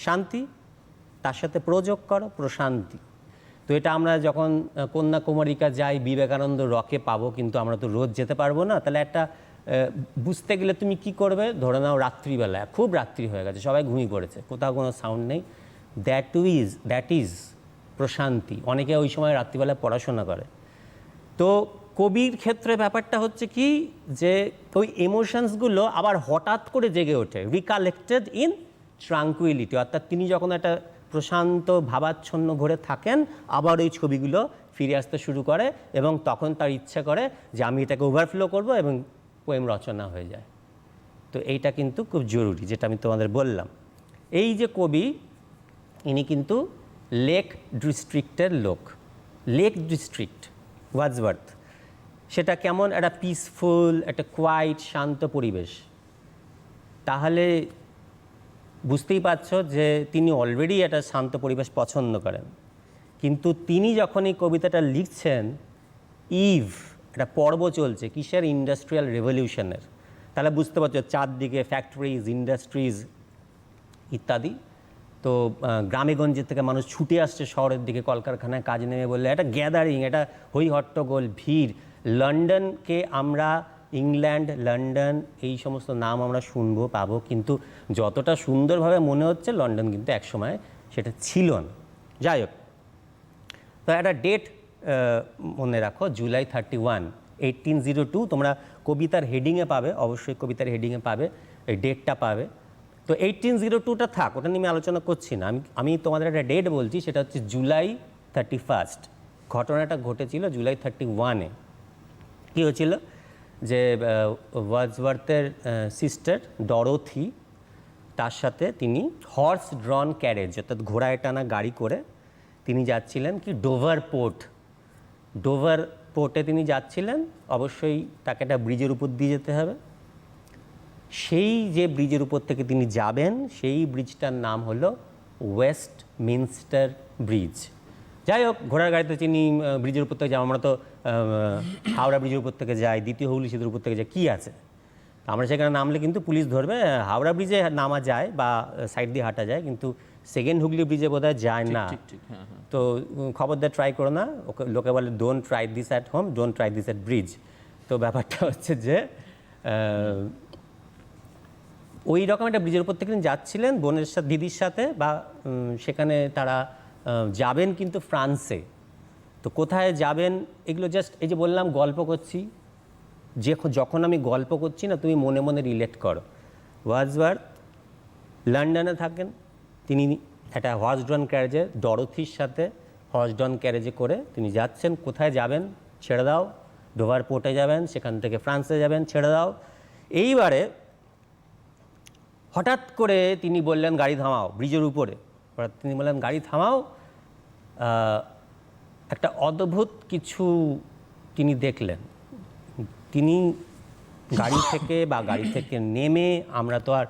শান্তি, তার সাথে প্রযোগ করো প্রশান্তি। তো এটা আমরা যখন কন্যাকুমারিকা যাই, বিবেকানন্দ রকে পাবো, কিন্তু আমরা তো রোজ যেতে পারবো না। তাহলে একটা বুঝতে গেলে তুমি কি করবে, ধরে নাও রাত্রিবেলা, খুব রাত্রি হয়ে গেছে, সবাই ঘুমিয়ে পড়েছে, কোথাও কোনো সাউন্ড নেই, দ্যাট ইজ প্রশান্তি। অনেকে ওই সময় রাত্রিবেলা পড়াশোনা করে। তো কবির ক্ষেত্রে ব্যাপারটা হচ্ছে কি যে ওই ইমোশনসগুলো আবার হঠাৎ করে জেগে ওঠে, রিকালেক্টেড ইন ট্রাঙ্কুইলিটি, অর্থাৎ তিনি যখন একটা প্রশান্ত ভাবাচ্ছন্ন ঘরে থাকেন আবার ওই ছবিগুলো ফিরে আসতে শুরু করে এবং তখন তার ইচ্ছা করে যে আমি এটাকে ওভারফ্লো করব এবং পোয়েম রচনা হয়ে যায়। তো এইটা কিন্তু খুব জরুরি, যেটা আমি তোমাদের বললাম। এই যে কবি, ইনি কিন্তু লেক ডিস্ট্রিক্টের লোক। লেক ডিস্ট্রিক্ট ওয়ার্ডসওয়ার্থ, সেটা কেমন একটা পিসফুল, একটা কোয়াইট, শান্ত পরিবেশ। তাহলে বুঝতেই পারছো যে তিনি অলরেডি একটা শান্ত পরিবেশ পছন্দ করেন। কিন্তু তিনি যখন এই কবিতাটা লিখছেন, ইভ একটা পর্ব চলছে কিসের? ইন্ডাস্ট্রিয়াল রেভলিউশনের। তাহলে বুঝতে পারছো চারদিকে ফ্যাক্টরিজ, ইন্ডাস্ট্রিজ ইত্যাদি। তো গ্রামেগঞ্জে থেকে মানুষ ছুটে আসছে শহরের দিকে কলকারখানায় কাজ নেমে বললে, একটা গ্যাদারিং, একটা হই হট্টগোল, ভিড়। লন্ডনকে আমরা ইংল্যান্ড, লন্ডন এই সমস্ত নাম আমরা শুনবো পাবো, কিন্তু যতটা সুন্দরভাবে মনে হচ্ছে লন্ডন কিন্তু একসময় সেটা ছিল না। যাই হোক, তো একটা ডেট মনে রাখো, জুলাই 31, 1802। তোমরা কবিতার হেডিংয়ে পাবে, অবশ্যই কবিতার হেডিংয়ে পাবে, এই ডেটটা পাবে। তো 1802টা থাক, ওটা নিয়ে আমি আলোচনা করছি না। আমি তোমাদের একটা ডেট বলছি, সেটা হচ্ছে জুলাই 31। ঘটনাটা ঘটেছিল জুলাই 31-এ। কী হয়েছিল যে ওয়ার্ডসওয়ার্থের সিস্টার ডরোথি, তার সাথে তিনি হর্স ড্রন ক্যারেজ অর্থাৎ ঘোড়ায় টানা গাড়ি করে তিনি যাচ্ছিলেন কি ডোভার পোর্ট। ডোভার পোর্টে তিনি যাচ্ছিলেন, অবশ্যই তাকে একটা ব্রিজের উপর দিয়ে যেতে হবে। সেই যে ব্রিজের উপর থেকে তিনি যাবেন, সেই ব্রিজটার নাম হলো ওয়েস্টমিনস্টার ব্রিজ। যাই হোক, ঘোড়ার গাড়িতে তিনি ব্রিজের উপর থেকে যাই, আমরা তো হাওড়া ব্রিজের উপর থেকে যাই, দ্বিতীয় হুগলি সেতুর উপর থেকে যাই, কী আছে? আমরা সেখানে নামলে কিন্তু পুলিশ ধরবে। হাওড়া ব্রিজে নামা যায় বা সাইড দিয়ে হাঁটা যায়, কিন্তু সেকেন্ড হুগলি ব্রিজে বোধহয় যায় না। তো খবরদার ট্রাই করো না, ওকে লোকে বলে don't try this at home, don't try this at bridge. তো ব্যাপারটা হচ্ছে যে ওই রকম একটা ব্রিজের উপর থেকে যাচ্ছিলেন বোনের সাথে, দিদির সাথে, বা সেখানে তারা যাবেন কিন্তু ফ্রান্সে। তো কোথায় যাবেন এগুলো জাস্ট এই যে বললাম গল্প করছি, যখন আমি গল্প করছি না তুমি মনে মনে রিলেট করো। ওয়ার্ডসওয়ার্থ লন্ডনে থাকেন, তিনি একটা হর্স ড্রন ক্যারেজে ডরোথির সাথে হর্স ড্রন ক্যারেজে করে তিনি যাচ্ছেন। কোথায় যাবেন? ছেড়ে দাও। ডোভার পোর্টে যাবেন, সেখান থেকে ফ্রান্সে যাবেন, ছেড়ে দাও। এইবারে হঠাৎ করে তিনি বললেন গাড়ি থামাও, ব্রিজের উপরে তিনি বললেন গাড়ি থামাও। একটা অদ্ভুত কিছু তিনি দেখলেন। তিনি গাড়ি থেকে নেমে, আমরা তো আর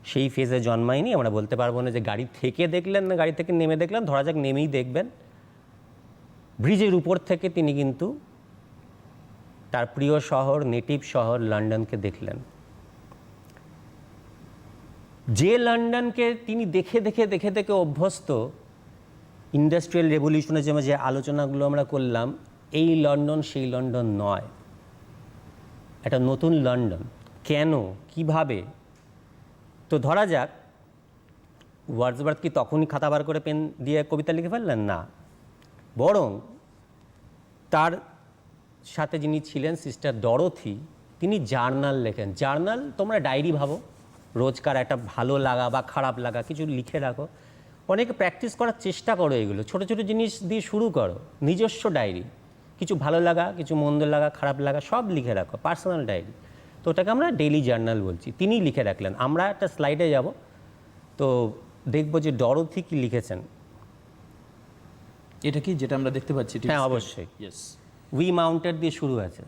সেই ফেজে জন্মাইনি, আমরা বলতে পারবো না যে গাড়ি থেকে দেখলেন না গাড়ি থেকে নেমে দেখলেন, ধরা যাক নেমেই দেখবেন। ব্রিজের উপর থেকে তিনি কিন্তু তার প্রিয় শহর, নেটিভ শহর লন্ডনকে দেখলেন। যে লন্ডনকে তিনি দেখে দেখে অভ্যস্ত, ইন্ডাস্ট্রিয়াল রেভলিউশনের যে আলোচনাগুলো আমরা করলাম, এই লন্ডন সেই লন্ডন নয়, একটা নতুন লন্ডন। কেন, কিভাবে? তো ধরা যাক ওয়ার্ডসওয়ার্থ কি তখনই খাতা বার করে পেন দিয়ে কবিতা লিখে ফেললেন? না, বরং তার সাথে যিনি ছিলেন সিস্টার ডরোথি, তিনি জার্নাল লেখেন। জার্নাল তোমরা ডায়েরি ভাবো, রোজকার একটা ভালো লাগা বা খারাপ লাগা কিছু লিখে রাখো। অনেকে প্র্যাকটিস করার চেষ্টা করো, এগুলো ছোটো ছোটো জিনিস দিয়ে শুরু করো। নিজস্ব ডায়েরি, কিছু ভালো লাগা, কিছু মন্দ লাগা, খারাপ লাগা সব লিখে রাখো, পার্সোনাল ডায়েরি। তো ওটাকে আমরা ডেইলি জার্নাল বলছি। তিনি লিখে রাখলেন। আমরা একটা স্লাইডে যাব, তো দেখবো যে ডরোথি কি লিখেছেন। এটা কি যেটা আমরা দেখতে পাচ্ছি? হ্যাঁ, অবশ্যই। ইয়েস, উই মাউন্টেড দিয়ে শুরু আছে।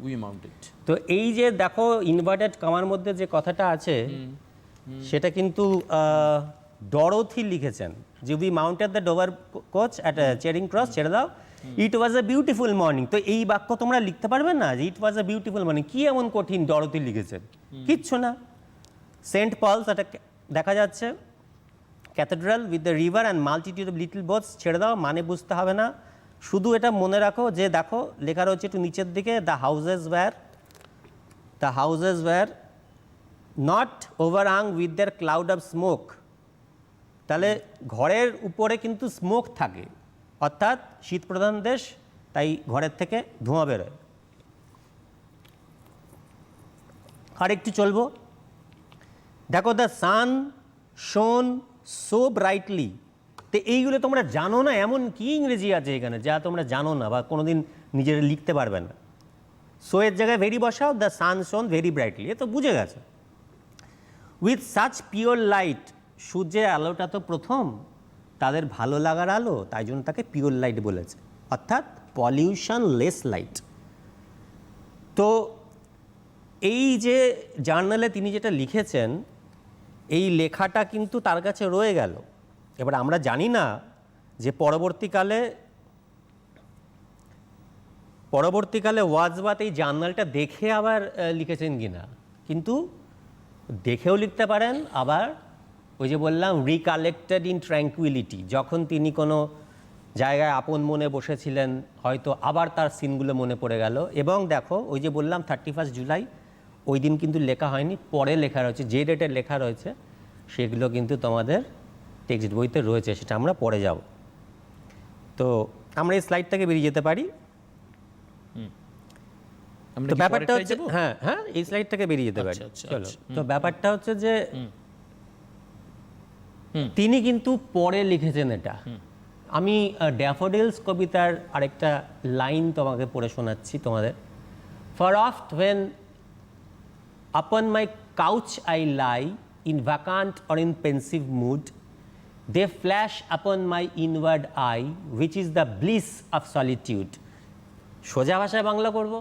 We mounted. তো এই যে দেখো ইনভার্টেড কমার মধ্যে যে কথাটা আছে, সেটা কিন্তু ডরোথি লিখেছেন যে we mounted the Dover coach at Tsering cross, ছেড়ে দাও, ইট ওয়াজ এ বিউটিফুল মর্নিং। তো এই বাক্য তোমরা লিখতে পারবে না যে ইট ওয়াজ এ বিউটিফুল মর্নিং? কি এমন কঠিন ডরোথি লিখেছেন? কিচ্ছু না। সেন্ট পলস এটা দেখা যাচ্ছে, cathedral with the river and multitude of little boats, ছেড়ে দাও, মানে বুঝতে হবে না। শুধু এটা মনে রাখো যে দেখো লেখা রয়েছে একটু নিচের দিকে, the houses were not overhang with their cloud of smoke. তাহলে ঘরের উপরে কিন্তু স্মোক থাকে, অর্থাৎ শীতপ্রধান দেশ, তাই ঘরের থেকে ধোঁয়া বেরোয়। আর একটু চলবো। দেখো, দ্য সান শোন সো ব্রাইটলি। তো এইগুলো তোমরা জানো না, এমন কি ইংরেজি আছে এখানে যা তোমরা জানো না বা কোনোদিন নিজেরা লিখতে পারবে না? সো এর জায়গায় ভেরি বসাও, দ্য সান শোন ভেরি ব্রাইটলি, এ তো বুঝে গেছে। উইথ সাচ পিওর লাইট, সূর্যের আলোটা তো প্রথম তাদের ভালো লাগার আলো, তাই জন্য তাকে পিওর লাইট বলেছে, অর্থাৎ পলিউশন লেস লাইট। তো এই যে জার্নালে তিনি যেটা লিখেছেন, এই লেখাটা কিন্তু তার কাছে রয়ে গেল। এবার আমরা জানি না যে পরবর্তীকালে ওয়াজবাত এই জার্নালটা দেখে আবার লিখেছেন কিনা, কিন্তু দেখেও লিখতে পারেন, আবার ওই যে বললাম রিকালেক্টেড ইন ট্র্যাঙ্কুইলিটি, যখন তিনি কোনো জায়গায় আপন মনে বসেছিলেন, হয়তো আবার তার সিনগুলো মনে পড়ে গেল। এবং দেখো, ওই যে বললাম 31 জুলাই, ওই দিন কিন্তু লেখা হয়নি, পরে লেখা রয়েছে, যে ডেটে লেখা রয়েছে সেগুলো কিন্তু তোমাদের টেক্সট বইতে রয়েছে, সেটা আমরা পরে যাব। তো আমরা এই স্লাইড থেকে বেরিয়ে যেতে পারি। আমরা তো কি ব্যাপারটা পরেরটায় হচ্ছে, যাবো? হ্যাঁ হ্যাঁ, এই স্লাইড থেকে বেরিয়ে যেতে পারি। আচ্ছা, চলো। আচ্ছা। তো ব্যাপারটা হচ্ছে যে তিনি কিন্তু পরে লিখেছেন এটা। আমি ড্যাফোডিলস কবিতার আরেকটা লাইন তোমাকে পড়ে শোনাচ্ছি তোমাদের। For oft when upon my couch I lie, in vacant or in pensive mood, they flash upon my inward eye, which is the bliss of solitude. সোজা ভাষায় বাংলা করব।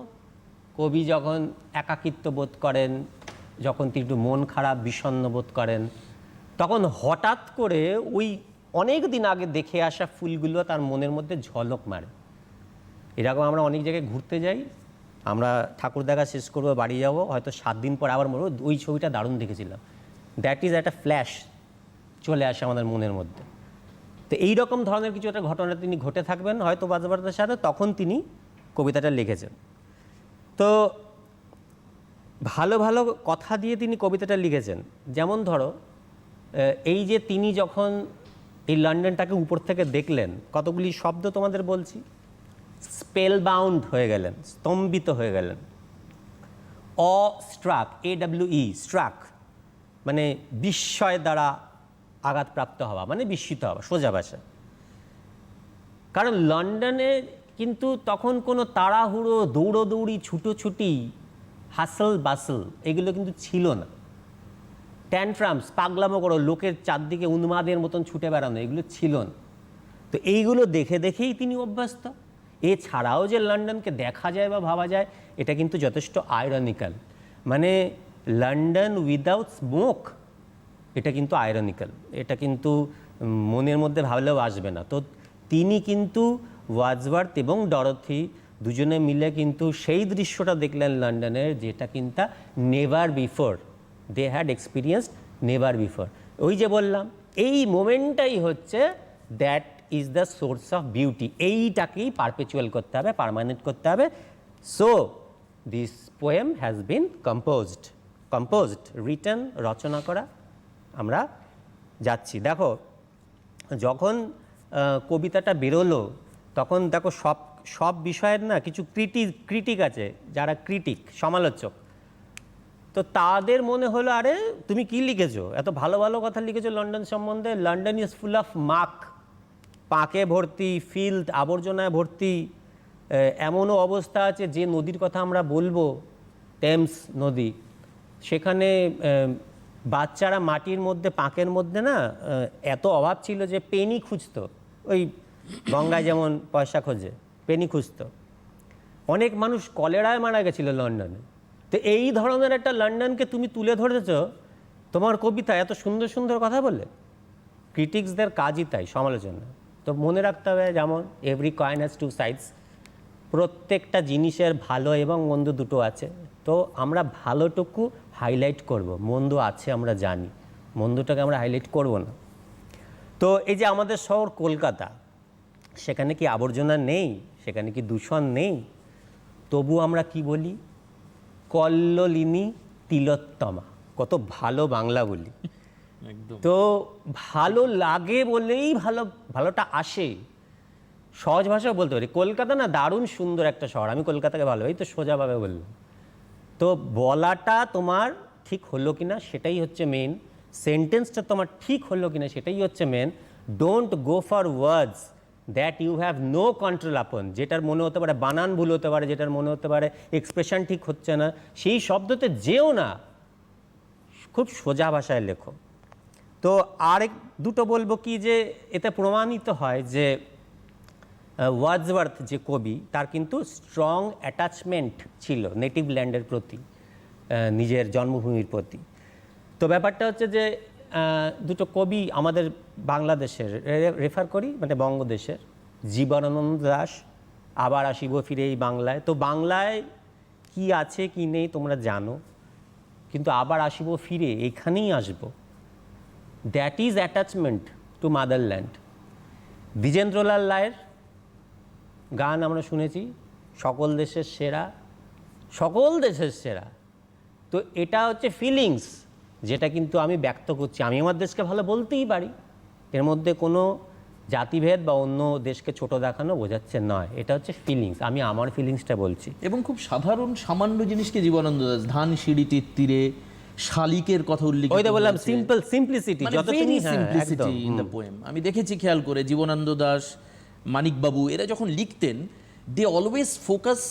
কবি যখন একাকিত্ব বোধ করেন, যখন তিনি একটু মন খারাপ বিষণ্ণ বোধ করেন, তখন হঠাৎ করে ওই অনেক দিন আগে দেখে আসা ফুলগুলো তার মনের মধ্যে ঝলক মারে। এরকম আমরা অনেক জায়গায় ঘুরতে যাই, আমরা ঠাকুর দেখা শেষ করবো, বাড়ি যাব, হয়তো 7 দিন পর আবার মরবো, ওই ছবিটা দারুণ দেখেছিলাম। দ্যাট ইজ একটা ফ্ল্যাশ চলে আসে আমাদের মনের মধ্যে। তো এই রকম ধরনের কিছু একটা ঘটনা তিনি ঘটে থাকবেন হয়তো বাজবারদের সাথে, তখন তিনি কবিতাটা লিখেছেন। তো ভালো ভালো কথা দিয়ে তিনি কবিতাটা লিখেছেন। যেমন ধরো, এই যে তিনি যখন এই লন্ডনটাকে উপর থেকে দেখলেন, কতগুলি শব্দ তোমাদের বলছি, স্পেল বাউন্ড হয়ে গেলেন, স্তম্ভিত হয়ে গেলেন। অ স্ট্রাক, AWE স্ট্রাক, মানে বিস্ময় দ্বারা আঘাতপ্রাপ্ত হওয়া, মানে বিস্মিত হওয়া সোজা ভাষা। কারণ লন্ডনে কিন্তু তখন কোনো তাড়াহুড়ো, দৌড়োদৌড়ি, ছুটোছুটি, হাসল বাসল এগুলো কিন্তু ছিল না। ট্যান্ট্রামস, পাগলামো করো, লোকের চারদিকে উন্মাদের মতন ছুটে বেড়ানো, এগুলো ছিল না। তো এইগুলো দেখে দেখেই তিনি অভ্যস্ত। এছাড়াও যে লন্ডনকে দেখা যায় বা ভাবা যায়, এটা কিন্তু যথেষ্ট আয়রনিক্যাল। মানে লন্ডন উইদাউট স্মোক, এটা কিন্তু আয়রনিক্যাল, এটা কিন্তু মনের মধ্যে ভাবলেও আসবে না। তো তিনি কিন্তু ওয়াজওয়ার্থ এবং ডরথি দুজনে মিলে কিন্তু সেই দৃশ্যটা দেখলেন লন্ডনের, যেটা কিন্তু never before they had experienced, never before. ওই যে বললাম, এই মোমেন্টটাই হচ্ছে that is the source of beauty. এইটাকেই পারপেচুয়াল করতে হবে, পার্মানেন্ট করতে হবে। So this poem has been composed, written, রচনা করা। আমরা যাচ্ছি। দেখো, যখন কবিতাটা বেরোলো, তখন দেখো সব বিষয়ের না কিছু ক্রিটিক আছে, যারা ক্রিটিক, সমালোচক। তো তাদের মনে হলো, আরে তুমি কি লিখেছো, এত ভালো ভালো কথা লিখেছো লন্ডন সম্বন্ধে, লন্ডন ইজ ফুল অফ মাক, পাঁকে ভর্তি, ফিল্ড, আবর্জনায় ভর্তি। এমনও অবস্থা আছে, যে নদীর কথা আমরা বলবো, টেমস নদী, সেখানে বাচ্চারা মাটির মধ্যে, পাঁকের মধ্যে না এত অভাব ছিল যে পেনি খুঁজতো, ওই গঙ্গায় যেমন পয়সা খোঁজে, পেনি খুঁজতো। অনেক মানুষ কলেরায় মারা গেছিল লন্ডনে। তো এই ধরনের একটা লন্ডনকে তুমি তুলে ধরেছ তোমার কবিতা, এত সুন্দর সুন্দর কথা বলে। ক্রিটিক্সদের কাজই তাই, সমালোচনা। তো মনে রাখতে হবে, যেমন every coin has to sides, প্রত্যেকটা জিনিসের ভালো এবং মন্দ দুটো আছে। তো আমরা ভালোটুকু হাইলাইট করব, মন্দ আছে আমরা জানি, মন্দটাকে আমরা হাইলাইট করব না। তো এই যে আমাদের শহর কলকাতা, সেখানে কি আবর্জনা নেই, সেখানে কি দূষণ নেই? তবু আমরা কি বলি, কল্লোলিনী তিলোত্তমা, কত ভালো বাংলা বলি। তো ভালো লাগে বলেই ভালোটা আসে। সহজ ভাষায় বলতে পারি, কলকাতা না দারুণ সুন্দর একটা শহর, আমি কলকাতাকে ভালো, এই তো সোজাভাবে বললাম। তো বলাটা তোমার ঠিক হলো কিনা সেটাই হচ্ছে মেন, সেন্টেন্সটা তোমার ঠিক হলো কিনা সেটাই হচ্ছে main. Don't go for words that you have no control upon, যেটার মনে হতে পারে বানান ভুল হতে পারে, যেটার মনে হতে পারে এক্সপ্রেশন ঠিক হচ্ছে না, সেই শব্দতে যেও না, খুব সোজা ভাষায় লেখো। তো আরেক দুটো বলবো কি, যে এতে প্রমাণিত হয় যে ওয়ার্ডসওয়ার্থ যে কবি, তার কিন্তু স্ট্রং অ্যাটাচমেন্ট ছিল নেটিভ ল্যান্ডের প্রতি, নিজের জন্মভূমির প্রতি। তো ব্যাপারটা হচ্ছে যে দুটো কবি আমাদের বাংলাদেশের রেফার করি, মানে বঙ্গদেশের, জীবনানন্দ দাশ, আবার আসিব ফিরে এই বাংলায়। তো বাংলায় কি আছে কি নেই তোমরা জানো, কিন্তু আবার আসিব ফিরে এখানেই আসবো, that is attachment two motherland. Dwijendralal রায়ের গান আমরা শুনেছি, সকল দেশের সেরা, সকল দেশের সেরা। তো এটা হচ্ছে ফিলিংস, যেটা কিন্তু আমি ব্যক্ত করছি। আমি আমার দেশকে ভালো বলতেই পারি, এর মধ্যে কোনো জাতিভেদ বা অন্য দেশকে ছোট দেখানো বোঝাচ্ছে নয়, এটা হচ্ছে ফিলিংস, আমি আমার ফিলিংসটা বলছি। এবং খুব সাধারণ সামান্য জিনিসকে জীবনানন্দ দাশ ধান সিঁড়িটির তীরে শালিকের কথা উল্লেখ ওই তো বললাম সিম্পল সিম্পলিসিটি, যত তুমি সিম্পলিসিটি ইন দ্য পোয়েম। আমি দেখেছি খেয়াল করে জীবনানন্দ দাশ, মানিকবাবু এরা যখন লিখতেন, they always focus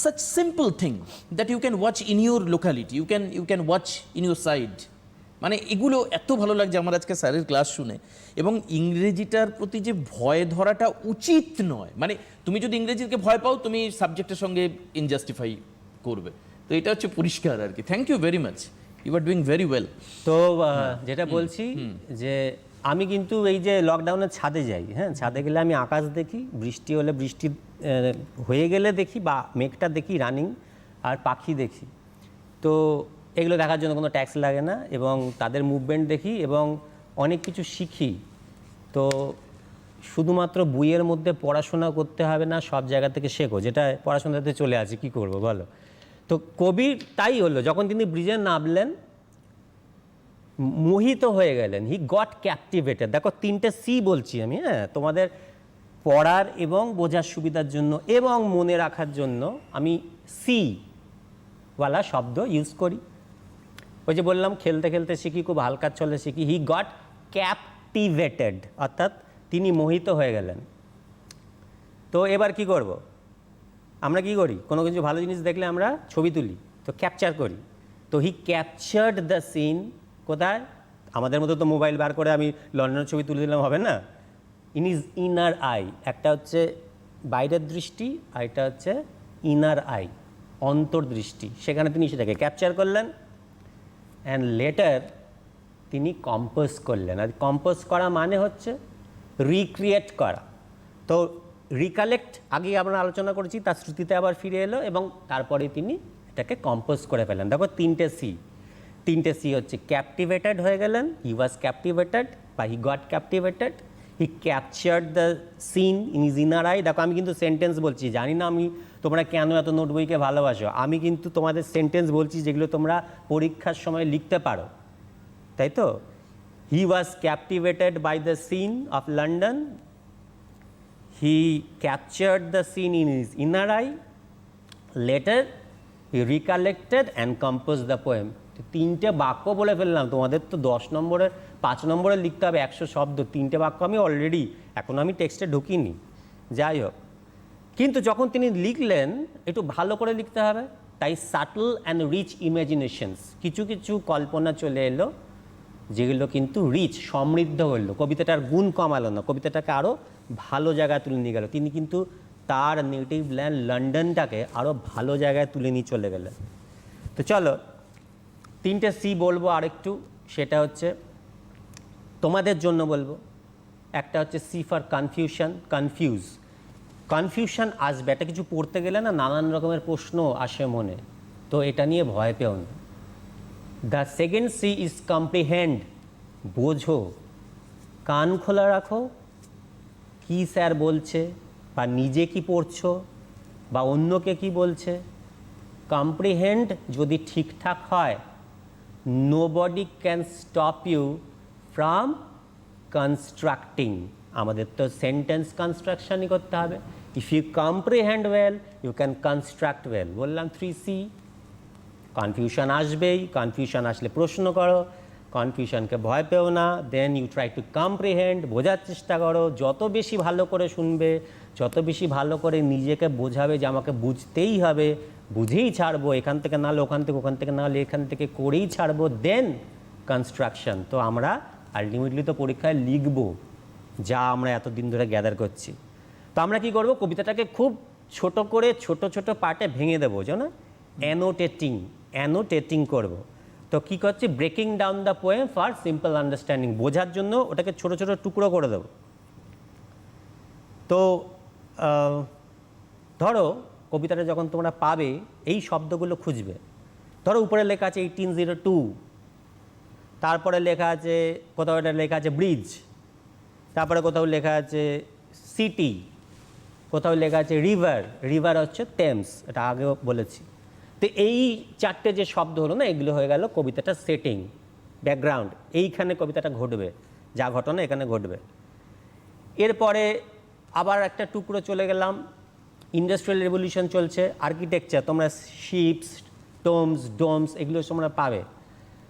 such simple thing that you can watch in your locality, you can watch in your side. মানে এগুলো এত ভালো লাগছে আমার আজকে স্যারের ক্লাস শুনে। এবং ইংরেজিটার প্রতি যে ভয় ধরাটা উচিত নয়, মানে তুমি যদি ইংরেজিকে ভয় পাও তুমি সাবজেক্টের সঙ্গে ইনজাস্টিফাই করবে। তো এটা হচ্ছে পরিষ্কার আর কি। Thank you very much, you are doing very well. তো যেটা বলছি যে আমি কিন্তু এই যে লকডাউনে ছাদে যাই, হ্যাঁ, ছাদে গেলে আমি আকাশ দেখি, বৃষ্টি হলে বৃষ্টি হয়ে গেলে দেখি, বা মেঘটা দেখি রানিং, আর পাখি দেখি। তো এগুলো দেখার জন্য কোনো ট্যাক্স লাগে না, এবং তাদের মুভমেন্ট দেখি এবং অনেক কিছু শিখি। তো শুধুমাত্র বইয়ের মধ্যে পড়াশোনা করতে হবে না, সব জায়গা থেকে শেখো, যেটা পড়াশোনাতে চলে আসে, কী করবো বলো। তো কবি তাই হলো, যখন তিনি ব্রিজে নামলেন মোহিত হয়ে গেলেন, হি গট ক্যাপটিভেটেড। দেখো 3টে সি বলছি আমি, হ্যাঁ, তোমাদের পড়ার এবং বোঝার সুবিধার জন্য এবং মনে রাখার জন্য আমি সি ওয়ালা শব্দ ইউজ করি। ওই যে বললাম খেলতে খেলতে শিখি, খুব হালকা চলে শিখি। হি গট ক্যাপটিভেটেড, অর্থাৎ তিনি মোহিত হয়ে গেলেন। তো এবার কি করব, আমরা কি করি, কোনো কিছু ভালো জিনিস দেখলে আমরা ছবি তুলি, তো ক্যাপচার করি। তো হি ক্যাপচার্ড দ্য সিন, কোথায়, আমাদের মতো তো মোবাইল বার করে আমি লন্ডনের ছবি তুলে দিলাম হবে না, ইন ইজ ইনার আই। একটা হচ্ছে বাইরের দৃষ্টি, আর এটা হচ্ছে ইনার আই, অন্তর্দৃষ্টি, সেখানে তিনি সেটাকে ক্যাপচার করলেন। অ্যান্ড লেটার তিনি কম্পোজ করলেন। আর কম্পোজ করা মানে হচ্ছে রিক্রিয়েট করা। তো রিকালেক্ট আগেই আমরা আলোচনা করেছি, তার স্মৃতিতে আবার ফিরে এলো এবং তারপরে তিনি এটাকে কম্পোজ করে ফেলেন। দেখো 3টে সি হচ্ছে ক্যাপটিভেটেড হয়ে গেলেন, হি ওয়াজ ক্যাপটিভেটেড বা he got ক্যাপটিভেটেড, he captured the scene in is inner I. দেখো আমি কিন্তু সেন্টেন্স বলছি, জানি না আমি তোমরা কেন এত নোট বইকে ভালোবাসো, আমি কিন্তু তোমাদের সেন্টেন্স বলছি যেগুলো তোমরা পরীক্ষার সময় লিখতে পারো, তাই তো। He was captivated by the scene of London, he captured the scene in is inner eye, later he recollected and compose the poem. 3টে বাক্য বলে ফেললাম, তোমাদের তো 10 নম্বরের 5 নম্বরে লিখতে হবে 100 শব্দ, 3টে বাক্য আমি অলরেডি, এখন আমি টেক্সটে ঢুকিনি, যাই হোক। কিন্তু যখন তিনি লিখলেন একটু ভালো করে লিখতে হবে, তাই সাটল অ্যান্ড রিচ ইমাজিনেশনস, কিছু কিছু কল্পনা চলে এলো যেগুলো কিন্তু রিচ, সমৃদ্ধ হলো, কবিতাটার গুণ কমালো না, কবিতাটাকে আরও ভালো জায়গায় তুলে নিয়ে গেল। তিনি কিন্তু তার নেটিভ ল্যান্ড লন্ডনটাকে আরও ভালো জায়গায় তুলে নিয়ে চলে গেলেন। তো চলো 3টে সি বলবো আরেকটু, সেটা হচ্ছে তোমাদের জন্য বলবো। একটা হচ্ছে সি ফর কনফিউশন, কনফিউশন আসবে, একটা কিছু পড়তে গেলে না নানান রকমের প্রশ্ন আসে মনে, তো এটা নিয়ে ভয় পেও না। The second C is comprehend, বোঝো, কান খোলা রাখো, কি স্যার বলছে বা নিজে কি পড়ছো বা অন্যকে কি বলছে। কম্প্রিহেন্ড যদি ঠিকঠাক হয়, nobody can stop you from constructing. আমাদের তো সেন্টেন্স কনস্ট্রাকশনই করতে হবে। If you comprehend well you can construct well. বললাম 3C। কনফিউশন আসবেই, কনফিউশন আসলে প্রশ্ন করো, কনফিউশনকে ভয় পেও না, then you try to comprehend, বোঝার চেষ্টা করো। যত বেশি ভালো করে শুনবে, যত বেশি ভালো করে নিজেকে বোঝাবে যে আমাকে বুঝতেই হবে, বুঝেই ছাড়বো, এখান থেকে নাহলে ওখান থেকে, ওখান থেকে নাহলে এখান থেকে করেই ছাড়বো, দেন কনস্ট্রাকশন। তো আমরা আলটিমেটলি তো পরীক্ষায় লিখবো যা আমরা এতদিন ধরে গ্যাদার করছি। তো আমরা কি করব, কবিতাটাকে খুব ছোট করে ছোট ছোট পার্টে ভেঙে দেবো, জানো, অ্যানোটেটিং করব। তো কী করছি, breaking down the poem for simple understanding, বোঝার জন্য ওটাকে ছোট ছোট টুকরো করে দেবো। তো ধরো কবিতাটা যখন তোমরা পাবে, এই শব্দগুলো খুঁজবে। ধরো উপরে লেখা আছে 1802, তারপরে লেখা আছে কোথাও, এটা লেখা আছে ব্রিজ, তারপরে কোথাও লেখা আছে সিটি, কোথাও লেখা আছে রিভার, রিভার হচ্ছে টেমস, এটা আগেও বলেছি। তো এই চারটে যে শব্দ হলো না, এগুলো হয়ে গেল কবিতাটা সেটিং, ব্যাকগ্রাউন্ড, এইখানে কবিতাটা ঘটবে, যা ঘটনা এখানে ঘটবে। এরপরে আবার একটা টুকরো চলে গেলাম, ইন্ডাস্ট্রিয়াল রেভলিউশন চলছে, আর্কিটেকচার, তোমরা শিপস, টোমস, ডোমস এগুলো তোমরা পাবে।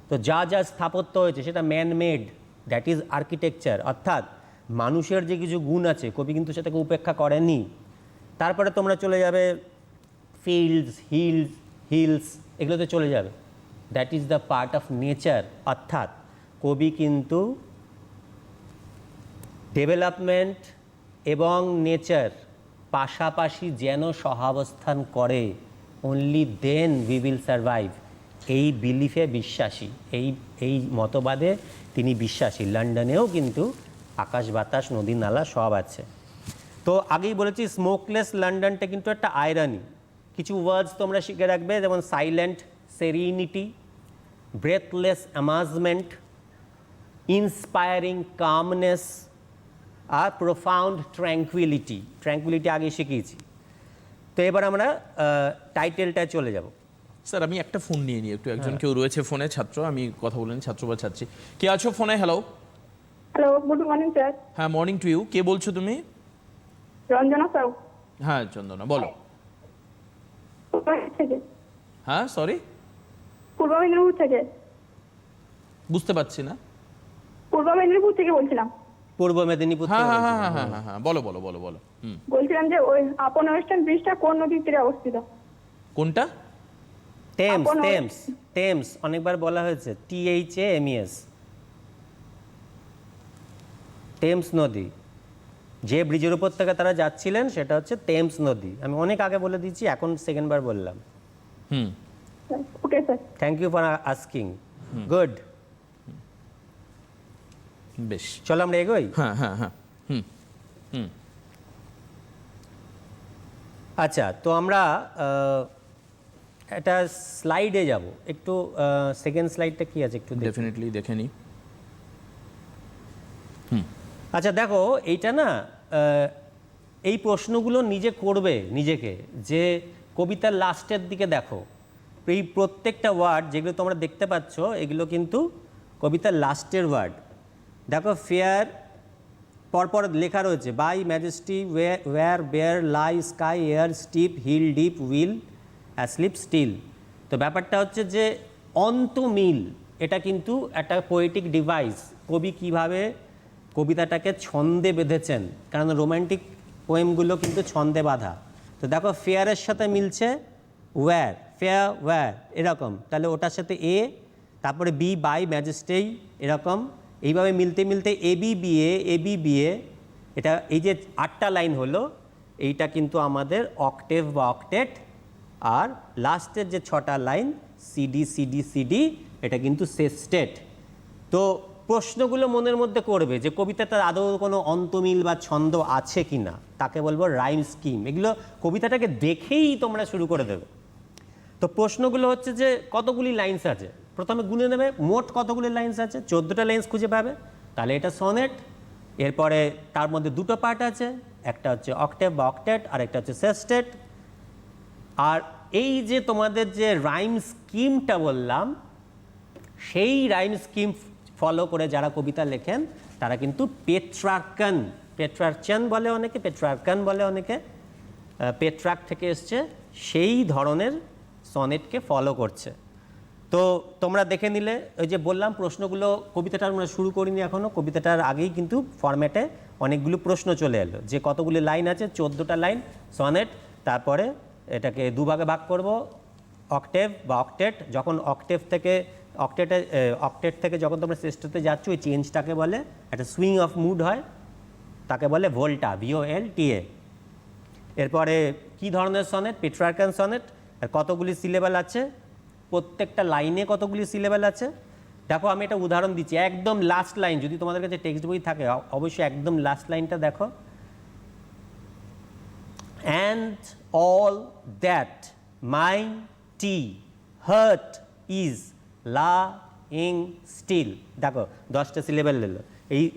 তো যা যা স্থাপত্য হয়েছে সেটা man made, that is architecture, অর্থাৎ মানুষের যে কিছু গুণ আছে কবি কিন্তু সেটাকে উপেক্ষা করেনি। তারপরে তোমরা চলে যাবে ফিল্ডস, হিলস, এগুলোতে চলে যাবে, that is the part of nature, অর্থাৎ কবি কিন্তু ডেভেলপমেন্ট এবং নেচার পাশাপাশি যেন সহাবস্থান করে, only then we will survive, এই বিলিফে বিশ্বাসী, এই মতবাদে তিনি বিশ্বাসী। লন্ডনেও কিন্তু আকাশ বাতাস নদী নালা সব আছে। তো আগেই বলেছি স্মোকলেস লন্ডনটা কিন্তু একটা আয়রানি। কিছু ওয়ার্ডস তোমরা শিখে রাখবে, যেমন সাইলেন্ট সেরিনিটি, ব্রেথলেস অ্যামাজমেন্ট, ইন্সপায়ারিং কামনেস আর প্রোফাউন্ড ট্র্যাঙ্কুইলিটি। ট্র্যাঙ্কুইলিটি আগে শিখিয়েছি। তো এবার আমরা টাইটেলটায় চলে যাব। স্যার আমি একটা ফোন নিয়ে নিই একটু, একজন কেউ রয়েছে ফোনে, ছাত্র, আমি কথা বলেন, ছাত্র বা ছাত্রী। কে আছো ফোনে? Hello. Hello, good morning sir. হ্যাঁ, মর্নিং টু ইউ। কে বলছো তুমি? রঞ্জনা সাউ। হ্যাঁ চন্দনা, বলো। থেকে। হ্যাঁ সরি, পূর্ব মেদিনীপুর থেকে। বুঝতে পারছি না। পূর্ব মেদিনীপুর থেকে বলছিলাম। পূর্ব মেদিনীপুর হ্যাঁ থেকে হ্যাঁ বলছি। হ্যাঁ হ্যাঁ হ্যাঁ হ্যাঁ, বলো বলো বলো বলো। বলছিলাম যে ওই আপন ওয়েস্টার্ন ব্রিজটা কোন নদীর তীরে অবস্থিত? কোনটা? টেমস, আপন- টেমস, টেমস অনেকবার বলা হয়েছে, THAMES, টেমস নদী। যে ব্রিজের উপর থেকে তারা যাচ্ছিলেন সেটা হচ্ছে টেমস নদী। আমি অনেক আগে বলে দিচ্ছি, এখন সেকেন্ডবার বললাম। Hmm, okay sir. Thank you for asking. Good, বেশ, চলো আমরা এগোই। হ্যাঁ হ্যাঁ হ্যাঁ, হুম হুম। আচ্ছা, তো আমরা একটা স্লাইডে যাব একটু। সেকেন্ড স্লাইডটা কি আছে একটু দেখি। ডেফিনেটলি দেখে নিই। আচ্ছা দেখো, এইটা না এই প্রশ্নগুলো নিজে করবে নিজেকে, যে কবিতার লাস্টের দিকে দেখো, এই প্রত্যেকটা ওয়ার্ড যেগুলো তোমরা দেখতে পাচ্ছ এগুলো কিন্তু কবিতার লাস্টের ওয়ার্ড। দেখো ফেয়ার, পরপর লেখা রয়েছে, by majesty wear bare lie sky air steep hill deep will asleep still. তো ব্যাপারটা হচ্ছে যে অন্তমিল, এটা কিন্তু একটা পোয়েটিক ডিভাইস। কবি কিভাবে কবিতাটাকে ছন্দে বেঁধেছেন, কারণ রোম্যান্টিক পোয়েমগুলো কিন্তু ছন্দে বাঁধা। তো দেখো ফেয়ারের সাথে মিলছে ওয়্যার, ফেয়ার ওয়্যার এরকম, তাহলে ওটার সাথে এ, তারপরে বি বাই ম্যাজেস্টেই এরকম, এইভাবে মিলতে মিলতে এবিবিএ, এটা এই যে 8টা লাইন হলো, এইটা কিন্তু আমাদের অক্টেভ বা অক্টেট। আর লাস্টের যে 6টা লাইন সিডি, এটা কিন্তু সেস্টেট। তো প্রশ্নগুলো মনের মধ্যে করবে যে কবিতাটার আদৌ কোনো অন্তমিল বা ছন্দ আছে কি না, তাকে বলবো রাইম স্কিম। এগুলো কবিতাটাকে দেখেই তোমরা শুরু করে দেবে। তো প্রশ্নগুলো হচ্ছে যে কতগুলি লাইন্স আছে, প্রথমে গুনে নেবে মোট কতগুলি লাইন্স আছে, 14টা লাইন্স খুঁজে পাবে, তাহলে এটা সনেট। এরপরে তার মধ্যে 2টো পার্ট আছে, একটা হচ্ছে অক্টেভ বা অক্টেট, আর একটা হচ্ছে সেস্টেট। আর এই যে তোমাদের যে রাইম স্কিমটা বললাম, সেই রাইম স্কিম ফলো করে যারা কবিতা লেখেন তারা কিন্তু পেট্রার্চান বলে অনেকে, পেট্রার্কান বলে অনেকে, পেট্রার্ক থেকে এসছে, সেই ধরনের সনেটকে ফলো করছে। তো তোমরা দেখে নিলে ওই যে বললাম প্রশ্নগুলো, কবিতাটা আমরা শুরু করিনি এখনও, কবিতাটার আগেই কিন্তু ফরম্যাটে অনেকগুলো প্রশ্ন চলে এলো, যে কতগুলি লাইন আছে, 14টা লাইন সনেট। তারপরে এটাকে দুভাগে ভাগ করব, অক্টেভ বা অক্টেট। যখন অক্টেট থেকে যখন তোমরা শ্রেষ্ঠতে যাচ্ছ, ওই চেঞ্জটাকে বলে একটা সুইং অফ মুড হয়, তাকে বলে ভোল্টা, VOLTA। এরপরে কি ধরনের সনেট? Petrarchan sonnet. আর কতগুলি সিলেবাল আছে, প্রত্যেকটা লাইনে কতগুলি সিলেবাল আছে। দেখো আমি একটা উদাহরণ দিচ্ছি, একদম লাস্ট লাইন, যদি তোমাদের কাছে টেক্সট বই থাকে অবশ্যই একদম লাস্ট লাইনটা দেখো। And all that mighty heart is lying still. দেখো 10টা সিলেবাল নিল।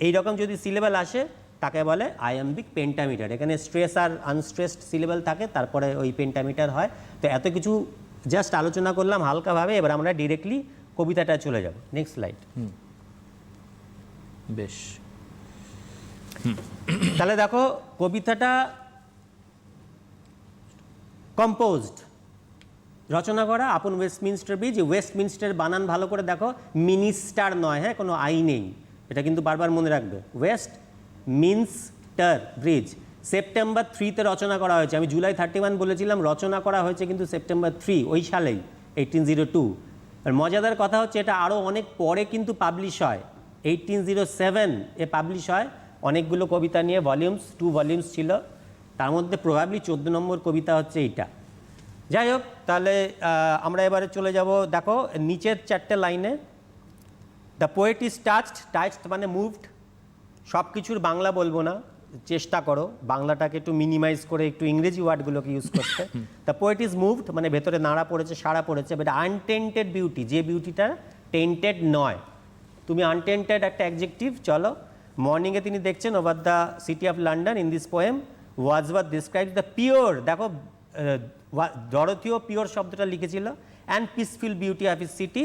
এইরকম যদি সিলেবাল আসে তাকে বলে আয়াম্বিক পেন্টামিটার। এখানে স্ট্রেস আর আনস্ট্রেসড সিলেবাল থাকে, তারপরে ওই পেন্টামিটার হয়। তো এত কিছু জাস্ট আলোচনা করলাম হালকাভাবে, এবার আমরা ডিরেক্টলি কবিতাটা চলে যাব। Next slide. বেশ, তাহলে দেখো কবিতাটা কম্পোজড, রচনা করা আপন ওয়েস্টমিনস্টার ব্রিজ। ওয়েস্টমিনস্টার বানান ভালো করে দেখো, মিনিস্টার নয়, হ্যাঁ, কোনো আই নেই, এটা কিন্তু বারবার মনে রাখবে। ওয়েস্টমিনস্টার ব্রিজ সেপ্টেম্বর 3-তে রচনা করা হয়েছে। আমি জুলাই 31 বলেছিলাম, রচনা করা হয়েছে কিন্তু সেপ্টেম্বর 3, ওই সালেই, 1802। আর মজাদার কথা হচ্ছে এটা আরও অনেক পরে কিন্তু পাবলিশ হয়, 1807 এ পাবলিশ হয়। অনেকগুলো কবিতা নিয়ে ভলিউমস, 2 ভলিউমস ছিল, তার মধ্যে প্রবাবলি 14 নম্বর কবিতা হচ্ছে এইটা। যাই হোক, তাহলে আমরা এবারে চলে যাব। দেখো নিচের 4টে লাইনে, দ্য পোয়েট ইজ টাচড মানে মুভড। সব কিছুর বাংলা বলবো না, চেষ্টা করো বাংলাটাকে একটু মিনিমাইজ করে একটু ইংরেজি ওয়ার্ডগুলোকে ইউজ করতে। দ্য পোয়েট ইজ মুভড মানে ভেতরে নাড়া পড়েছে, সাড়া পড়েছে, বাট আনটেন্টেড বিউটি, যে বিউটিটা টেন্টেড নয়। তুমি আনটেন্টেড একটা অ্যাডজেক্টিভ। চলো, মর্নিংয়ে তিনি দেখছেন over the city of London in this poem Wordsworth describes the pure. দেখো ডরথিও পিওর শব্দটা লিখেছিল। And peaceful beauty of his city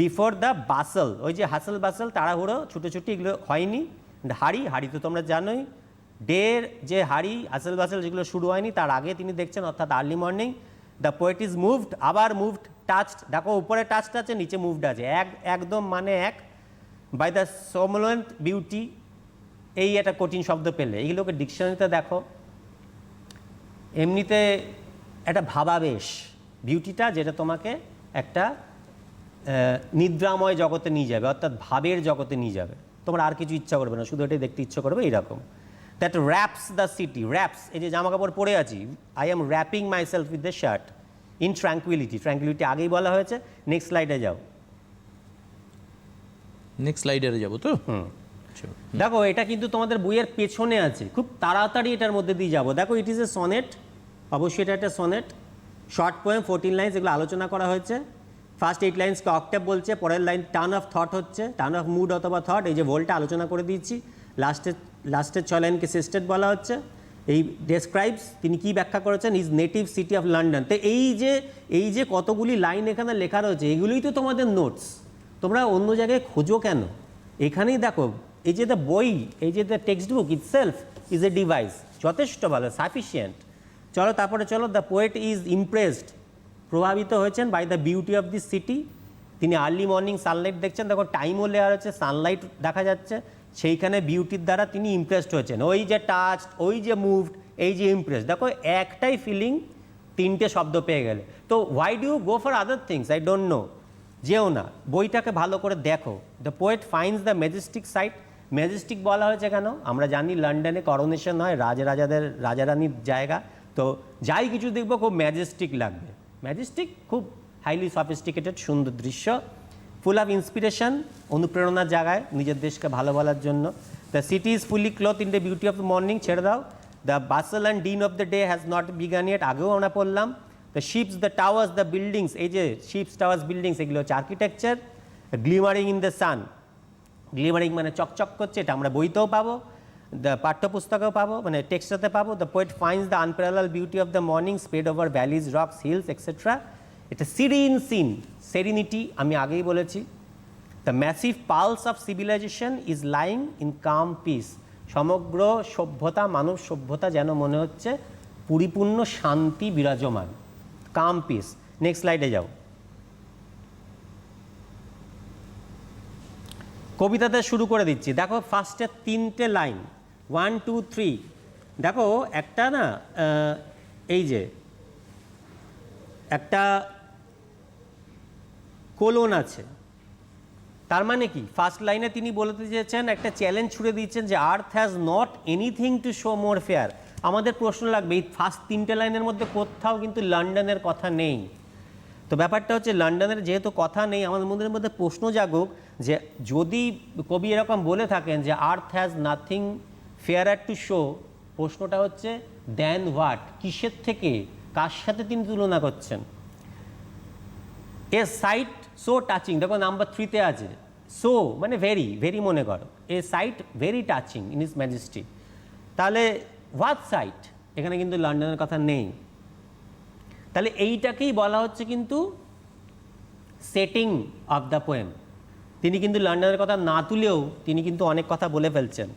before the bustle. ওই যে হাসল বাসল, তাড়াহুড়ো, ছুটোছুটি, এগুলো হয়নি। হাড়ি তো তোমরা জানোই, ডের যে হাড়ি হাসল বাসল যেগুলো শুরু হয়নি তার আগে তিনি দেখছেন, অর্থাৎ early morning. The poet is moved, আবার মুভড, টাচড। দেখো উপরে টাচড আছে, নিচে মুভড আছে, একদম মানে এক। বাই দ্য সোমলেন্ট বিউটি, এই একটা কঠিন শব্দ পেলে, এইগুলোকে ডিকশনারিতে দেখো। এমনিতে একটা ভাবাবেশ, বিউটিটা যেটা তোমাকে একটা নিদ্রাময় জগতে নিয়ে যাবে, অর্থাৎ ভাবের জগতে নিয়ে যাবে। তোমরা আর কিছু ইচ্ছা করবে না, শুধু এটাই দেখতে ইচ্ছা করবে, এইরকম। That wraps the city, wraps, এই যে জামা কাপড় পরে আছি, I am wrapping myself with the shirt in tranquillity. Tranquillity আগেই বলা হয়েছে। নেক্সট স্লাইডে যাও। নেক্সট স্লাইডে যাবো তো। দেখো এটা কিন্তু তোমাদের বইয়ের পেছনে আছে, খুব তাড়াতাড়ি এটার মধ্যে দিয়ে যাবো। দেখো ইট ইজ এ সনেট, অবশ্যই এটা একটা সনেট, শর্ট পোয়েম, 14 লাইন্স, এগুলো আলোচনা করা হয়েছে। ফার্স্ট 8 লাইন্সকে অক্টেভ বলছে, পরের লাইন টার্ন অফ থট হচ্ছে, টার্ন অফ মুড অথবা থট, এই যে ভোলটা আলোচনা করে দিয়েছি। লাস্টের 6 লাইনকে সিস্টেড বলা হচ্ছে। এই ডেসক্রাইবস, তিনি কি ব্যাখ্যা করেছেন, is native city of London. তো এই যে কতগুলি লাইন এখানে লেখা রয়েছে, এগুলোই তো তোমাদের নোটস, তোমরা অন্য জায়গায় খোঁজো কেন? এখানেই দেখো, এই যে দ্য বই, এই যে the text book itself is a device, যথেষ্ট ভালো, সাফিসিয়েন্ট। চলো তারপরে চলো, দ্য পোয়েট ইজ ইমপ্রেসড, প্রভাবিত হয়েছেন by the beauty of this city. তিনি আর্লি মর্নিং সানলাইট দেখছেন, দেখো টাইমও লেয়ার হচ্ছে, সানলাইট দেখা যাচ্ছে, সেইখানে বিউটির দ্বারা তিনি ইমপ্রেসড হয়েছেন। ওই যে টাচড, ওই যে মুভড, এই যে ইমপ্রেসড, দেখো একটাই ফিলিং, 3টে শব্দ পেয়ে গেলে। তো why do you go for other things, I don't know, যেও না, বইটাকে ভালো করে দেখো। The poet finds the majestic sight. Majestic বলা হয়েছে কেন? আমরা জানি লন্ডনে করোনেশন হয়, রাজা রানীর জায়গা, তো যাই কিছু দেখবো খুব ম্যাজেস্টিক লাগবে। ম্যাজেস্টিক খুব হাইলি সফিস্টিকেটেড, সুন্দর দৃশ্য, ফুল অফ ইন্সপিরেশন, অনুপ্রেরণার জায়গায় নিজের দেশকে ভালো বলার জন্য। The city is fully cloth in the beauty of the morning, ছেড়ে দাও। The bustle and din of the day has not began yet, আগেও আমরা পড়লাম। The ships, the towers, the buildings, এই যে শিপস, টাওয়ার্স, বিল্ডিংস, এগুলো হচ্ছে architecture. Glimmering in the sun, glimmering মানে চকচক করছে, এটা আমরা বইতেও পাবো, দ্য পাঠ্যপুস্তকেও পাবো, মানে টেক্সটাতে পাবো। The poet finds the unparalleled beauty of the morning spread over valleys, rocks, hills, etcetera. এটা সিরিন সিন, সেরিনিটি আমি আগেই বলেছি। The massive pulse of civilisation is lying in calm peace, সমগ্র সভ্যতা, মানব সভ্যতা যেন মনে হচ্ছে পরিপূর্ণ শান্তি বিরাজমান, কাম পিস। নেক্সট স্লাইডে যাও। কবিতাতে শুরু করে দিচ্ছি। দেখো ফার্স্টে 3টে লাইন, 1 2 3। দেখো একটা না এই যে একটা কোলন আছে, তার মানে কি ফার্স্ট লাইনে তিনি বলতে চেয়েছেন, একটা চ্যালেঞ্জ ছুড়ে দিচ্ছেন যে আর্থ has not anything to show more fair. আমাদের প্রশ্ন লাগবে এই ফার্স্ট 3টে লাইনের মধ্যে কোথাও কিন্তু লন্ডনের কথা নেই। তো ব্যাপারটা হচ্ছে লন্ডনের যেহেতু কথা নেই, আমাদের মধ্যে প্রশ্ন জাগুক যে যদি কবি এরকম বলে থাকেন যে আর্থ হ্যাজ নাথিং ফেয়ারার টু শো, প্রশ্নটা হচ্ছে দেন হোয়াট, কিসের থেকে, কার সাথে তিনি তুলনা করছেন। এ সাইট সো টাচিং, দেখো নাম্বার 3তে আছে, সো মানে ভেরি ভেরি, মনে করো a sight very touching in is majesty. তাহলে হোয়াট সাইট, এখানে কিন্তু লন্ডনের কথা নেই। তাহলে এইটাকেই বলা হচ্ছে কিন্তু সেটিং অফ দ্য পোয়েম। তিনি কিন্তু লন্ডনের কথা না তুলেও তিনি কিন্তু অনেক কথা বলে ফেলছেন।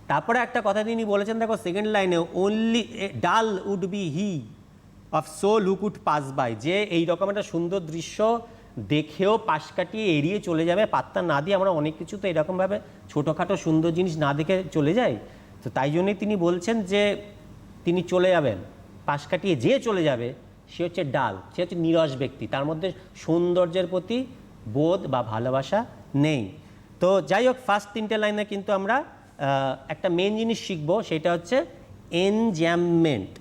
তারপরে একটা কথা তিনি বলেছেন, দেখো সেকেন্ড লাইনে, only dull would be he of soul who could pass by, যে এইরকম একটা সুন্দর দৃশ্য দেখেও পাশ কাটিয়ে এড়িয়ে চলে যাবে, পাত্তা না দিয়ে। আমরা অনেক কিছু তো এরকমভাবে ছোটোখাটো সুন্দর জিনিস না দেখে চলে যাই। তো তাই জন্যই তিনি বলছেন যে তিনি চলে যাবেন, পাশ কাটিয়ে যে চলে যাবে সে হচ্ছে ডাল, সে হচ্ছে নিরস ব্যক্তি, তার মধ্যে সৌন্দর্যের প্রতি বোধ বা ভালোবাসা নেই। তো যাই হোক, ফার্স্ট 3টে লাইনে কিন্তু আমরা একটা মেন জিনিস শিখব, সেটা হচ্ছে এনজ্যামমেন্ট।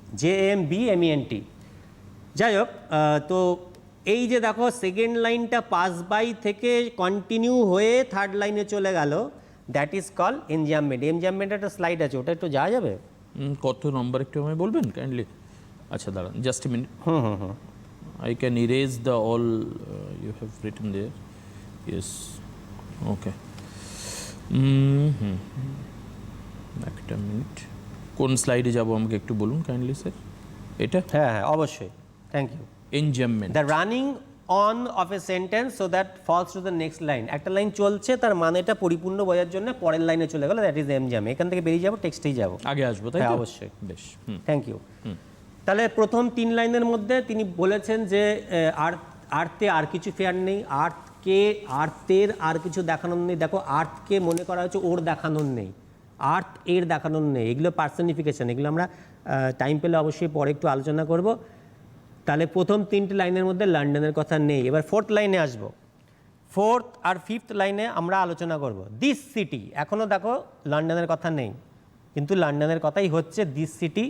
ENJAMBMENT। যাই হোক, তো এই যে দেখো সেকেন্ড লাইনটা পাস বাই থেকে কন্টিনিউ হয়ে থার্ড লাইনে চলে গেল, দ্যাট ইজ কল এনজ্যামমেন্ট। এনজ্যামমেন্ট একটা স্লাইড আছে, ওটা একটু যাওয়া যাবে? কত নম্বর একটু আমায় বলবেন কাইন্ডলি? আচ্ছা দাঁড়ান, just a minute. I can erase the all you have written there. Yes. Okay. একটা মিনিট, কোন স্লাইডে যাব আমাকে একটু বলুন কাইন্ডলি স্যার। এটা হ্যাঁ হ্যাঁ, অবশ্যই, thank you. Enjambment. The running on of a sentence so that falls to the next line. একটা লাইন চলছে, তার মানেটা পরিপূর্ণ বোঝার জন্য পরের লাইনে চলে গেল, দ্যাট ইজ এনজাম। এখান থেকে বেরিয়ে যাবো, টেক্সটেই যাবো, আগে আসবো তাই হ্যাঁ তো? অবশ্যই, বেশ। Thank you. তাহলে প্রথম 3 লাইনের মধ্যে তিনি বলেছেন যে আর্থে আর কিছু ফেয়ার নেই, আর্থের আর কিছু দেখানোর নেই। দেখো আর্থকে মনে করা হচ্ছে ওর দেখানোর নেই, আর্থ এর দেখানোর নেই, এগুলো পার্সনিফিকেশন, এগুলো আমরা টাইম পেলে অবশ্যই পরে একটু আলোচনা করব। তাহলে প্রথম 3টে লাইনের মধ্যে লন্ডনের কথা নেই। এবার 4th লাইনে আসবো। 4th আর 5th লাইনে আমরা আলোচনা করব দিস সিটি। এখনও দেখো লন্ডনের কথা নেই, কিন্তু লন্ডনের কথাই হচ্ছে দিস সিটি।